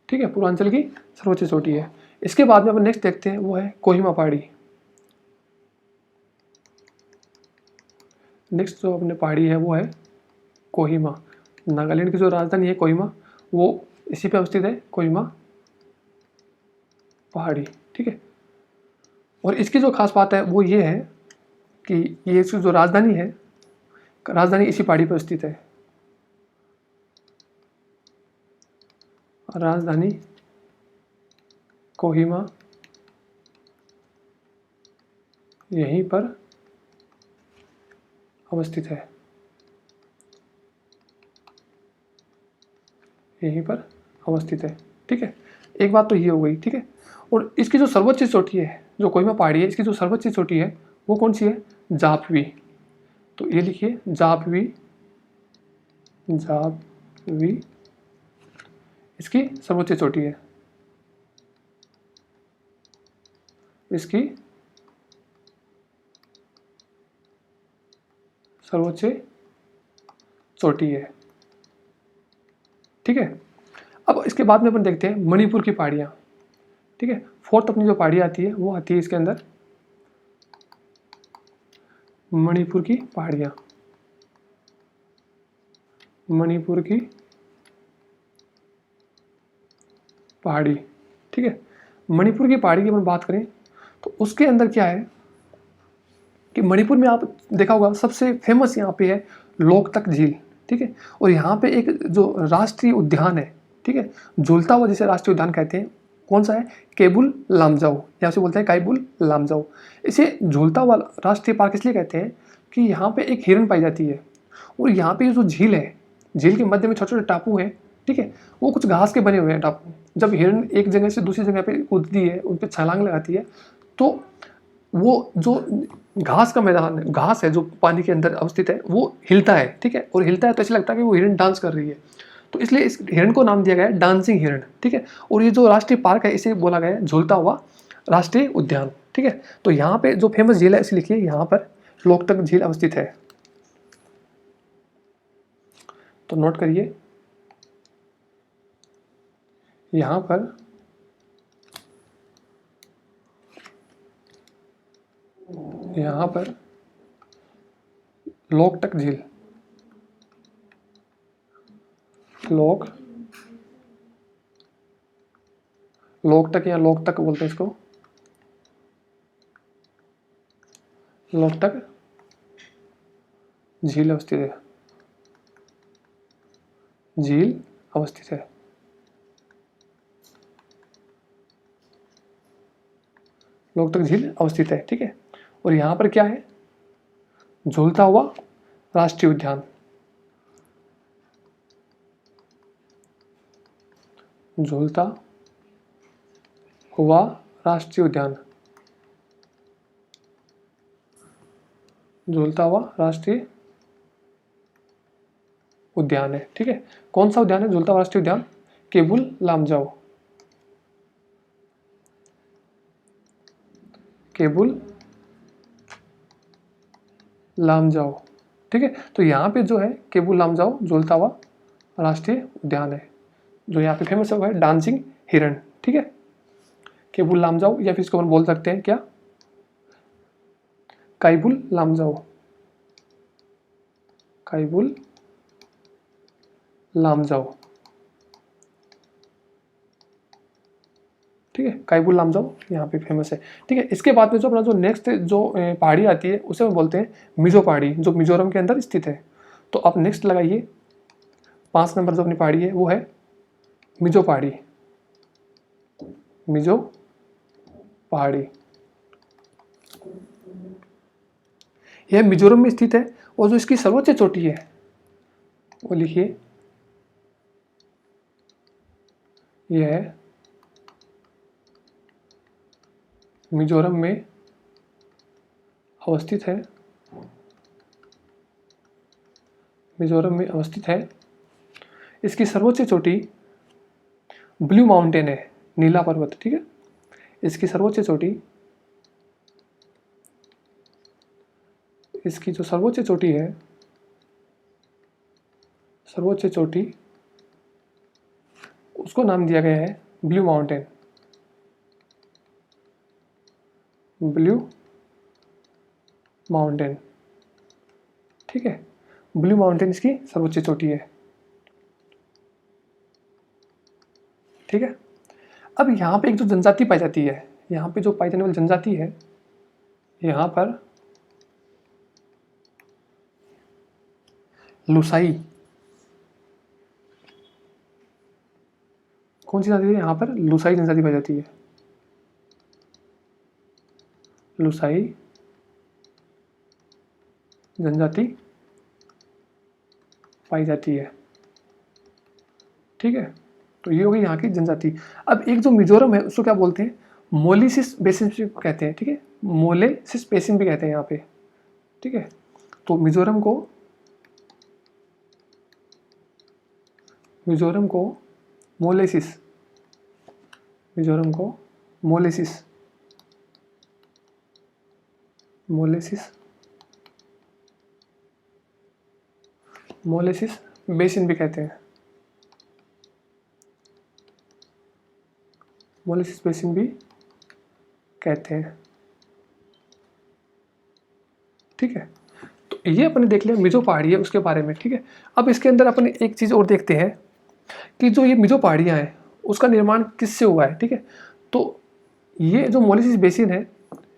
ठीक है। पूर्वांचल की सर्वोच्च चोटी है। इसके बाद में अपन नेक्स्ट देखते हैं वो है कोहिमा पहाड़ी। नेक्स्ट जो अपने पहाड़ी है वो है कोहिमा। नागालैंड की जो राजधानी है कोहिमा, वो इसी पे अवस्थित है, कोहिमा पहाड़ी, ठीक है। और इसकी जो खास बात है वो ये है कि ये इसकी जो राजधानी है, राजधानी इसी पहाड़ी पर स्थित है, राजधानी कोहिमा यहीं पर अवस्थित है, यहीं पर अवस्थित है, ठीक है। एक बात तो ये हो गई, ठीक है। और इसकी जो सर्वोच्च चोटी है, जो कोहिमा पहाड़ी है, इसकी जो सर्वोच्च चोटी है वो कौन सी है, जापवी। तो ये लिखिए जापवी, जापवी इसकी सर्वोच्च चोटी है, इसकी सर्वोच्च चोटी है, ठीक है। अब इसके बाद में अपन देखते हैं मणिपुर की पहाड़ियाँ, ठीक है। फोर्थ अपनी जो पहाड़ी आती है वो आती है इसके अंदर मणिपुर की पहाड़ियाँ, मणिपुर की पहाड़ी, ठीक है। मणिपुर की पहाड़ी की अपन बात करें तो उसके अंदर क्या है कि मणिपुर में आप देखा होगा सबसे फेमस यहाँ पे है लोकतक झील, ठीक है। और यहाँ पे एक जो राष्ट्रीय उद्यान है, ठीक है, झूलता हुआ जिसे राष्ट्रीय उद्यान कहते हैं, कौन सा है, केबुल लामजाओ, यहाँ से बोलते हैं काइबुल लामजाओ। इसे झूलता हुआ राष्ट्रीय पार्क इसलिए कहते हैं कि यहाँ पे एक हिरन पाई जाती है, और यहाँ पे जो झील है, झील के मध्य में छोटे छोटे टापू हैं, ठीक है, वो कुछ घास के बने हुए हैं टापू। जब हिरन एक जगह से दूसरी जगह पे कूदती है, उन पर छलांग लगाती है, तो वो जो घास का मैदान है, घास है जो पानी के अंदर अवस्थित है, वो हिलता है, ठीक है। और हिलता है तो ऐसा लगता है कि वो हिरन डांस कर रही है, तो इसलिए इस हिरन को नाम दिया गया है डांसिंग हिरन, ठीक है। और ये जो राष्ट्रीय पार्क है इसे बोला गया है झूलता हुआ राष्ट्रीय उद्यान, ठीक है। तो यहाँ पे जो फेमस झील है इसे लिखिए, यहाँ पर लोकतक झील अवस्थित है, तो नोट करिए, यहाँ पर लोकतक झील, लोकतक या लोकतक बोलते हैं इसको, लोकतक झील अवस्थित है, झील अवस्थित है। लोकतक झील अवस्थित है, ठीक है। और यहाँ पर क्या है, झूलता हुआ राष्ट्रीय उद्यान, झूलता हुआ राष्ट्रीय उद्यान, झूलता हुआ राष्ट्रीय उद्यान है, ठीक है। कौन सा उद्यान है झूलता हुआ राष्ट्रीय उद्यान? केबुल लामजाओ, केबुल लामजाओ, ठीक है। तो यहाँ पे जो है केबुल लामजाओ झूलता हुआ राष्ट्रीय उद्यान है, जो यहाँ पे फेमस है वो है डांसिंग हिरन, ठीक है। केबुल लामजाओ, या फिर इसको हम बोल सकते हैं क्या, काइबुल लामजाओ, काइबुल लामजाओ, ठीक है। काइबुल लामजाओ यहाँ पे फेमस है, ठीक है। इसके बाद में जो अपना जो नेक्स्ट जो पहाड़ी आती है उसे हम बोलते हैं मिजो पहाड़ी, जो मिजोरम के अंदर स्थित है। तो आप नेक्स्ट लगाइए, 5 नंबर जो अपनी पहाड़ी है वो है मिजो पहाड़ी, मिजो पहाड़ी। यह मिजोरम में स्थित है और जो इसकी सर्वोच्च चोटी है वो लिखिए, यह मिजोरम में अवस्थित है, मिजोरम में अवस्थित है। इसकी सर्वोच्च चोटी ब्लू माउंटेन है, नीला पर्वत, ठीक है। इसकी सर्वोच्च चोटी, इसकी जो सर्वोच्च चोटी है, सर्वोच्च चोटी, उसको नाम दिया गया है ब्लू माउंटेन, ब्लू माउंटेन, ठीक है। ब्लू माउंटेन इसकी सर्वोच्च चोटी है, ठीक है। अब यहाँ पे एक जो जनजाति पाई जाती है, यहाँ पे जो पाई जाने वाली जनजाति है, यहाँ पर लुसाई, कौन सी जाति है यहाँ पर? लुसाई जनजाति पाई जाती है, लुसाई जनजाति पाई जाती है, ठीक है। तो ये होगी यहाँ की जनजाति। अब एक जो मिजोरम है उसको क्या बोलते हैं? मोलिसिस बेसिन भी कहते हैं, ठीक है। मोलेसिस बेसिन भी कहते हैं यहाँ पे, ठीक है। तो मिजोरम को मोलेसिस, मिजोरम को मोलेसिस, मोलेसिस बेसिन भी कहते हैं, मोलेसिस बेसिन भी कहते हैं, ठीक है। तो ये अपने देख लिया मिजो पहाड़ी है उसके बारे में, ठीक है। अब इसके अंदर अपने एक चीज़ और देखते हैं कि जो ये मिजो पहाड़ियाँ हैं उसका निर्माण किससे हुआ है, ठीक है। तो ये जो मोलेसिस बेसिन है,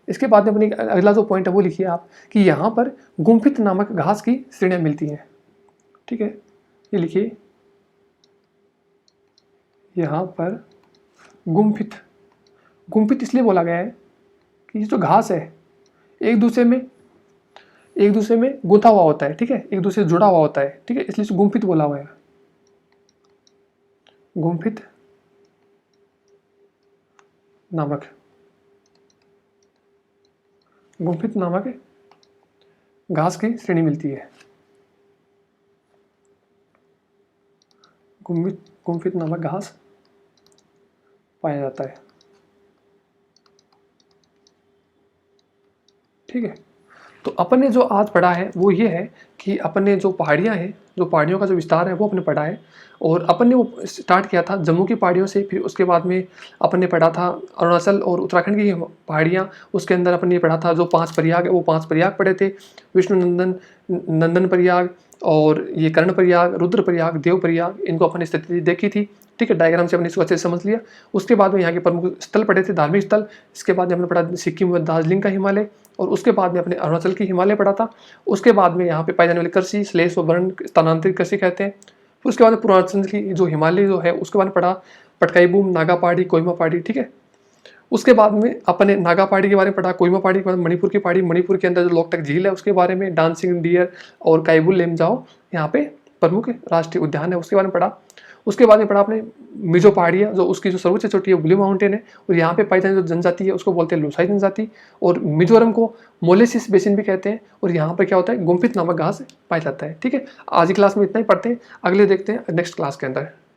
इसके बाद में अपनी अगला जो पॉइंट है वो लिखिए आप कि यहाँ पर गुम्फित नामक घास की श्रेणियाँ मिलती हैं, ठीक है। ये लिखिए, यहाँ पर गुम्फित, गुम्फित इसलिए बोला गया है कि ये जो घास है एक दूसरे में गुंथा हुआ होता है, ठीक है, एक दूसरे से जुड़ा हुआ होता है, ठीक है, इसलिए गुम्फित बोला हुआ है। गुम्फित नामक, गुम्फित नामक घास की श्रेणी मिलती है, गुम्फित नामक घास पाया जाता है, ठीक है। तो अपन ने जो आज पढ़ा है वो ये है कि अपन ने जो पहाड़ियाँ हैं, जो पहाड़ियों का जो विस्तार है वो अपने पढ़ा है। और अपन ने वो स्टार्ट किया था जम्मू की पहाड़ियों से, फिर उसके बाद में अपन ने पढ़ा था अरुणाचल और उत्तराखंड की पहाड़ियाँ, उसके अंदर अपन ने पढ़ा था जो 5 प्रयाग है, वो 5 प्रयाग पढ़े थे, विष्णु नंदन प्रयाग, और ये कर्ण प्रयाग, रुद्र प्रयाग, देव प्रयाग, इनको अपन ने स्थिति देखी थी, ठीक है। डायग्राम से हमने इसको अच्छे से समझ लिया। उसके बाद में यहाँ के प्रमुख स्थल पढ़े थे, धार्मिक स्थल। इसके बाद में हमने पढ़ा सिक्किम में दार्जिलिंग का हिमालय, और उसके बाद में अपने अरुणाचल की हिमालय पढ़ा था। उसके बाद में यहाँ पे पाई जाने वाली कृषि, स्लेश व वर्ण स्थानांतरित कृषि कहते हैं। फिर उसके बाद पूर्वांचल की जो हिमालय जो है उसके बारे में पढ़ा, पटकाई-बूम, नागा पहाड़ी, कोहिमा पहाड़ी, ठीक है। उसके बाद में अपन ने नागा पहाड़ी के बारे में पढ़ा, कोहिमा पहाड़ी के बाद मणिपुर की पहाड़ी, मणिपुर के अंदर जो लोकटक झील है उसके बारे में, डांसिंग डियर और काइबुल लेमजाओ यहाँ पे प्रमुख राष्ट्रीय उद्यान है उसके बारे में पढ़ा। उसके बाद में पढ़ा आपने मिजो पहाड़ियाँ, जो उसकी जो सर्वोच्च चोटी है ब्लू माउंटेन है, और यहाँ पे पाई जाने जो जनजाति है उसको बोलते हैं लूसाई जनजाति, और मिजोरम को मोलेसिस बेसिन भी कहते हैं, और यहाँ पर क्या होता है गुम्फित नामक घास पाया जाता है। ठीक है, आज की क्लास में इतना ही पढ़ते हैं, अगले देखते हैं नेक्स्ट क्लास के अंदर।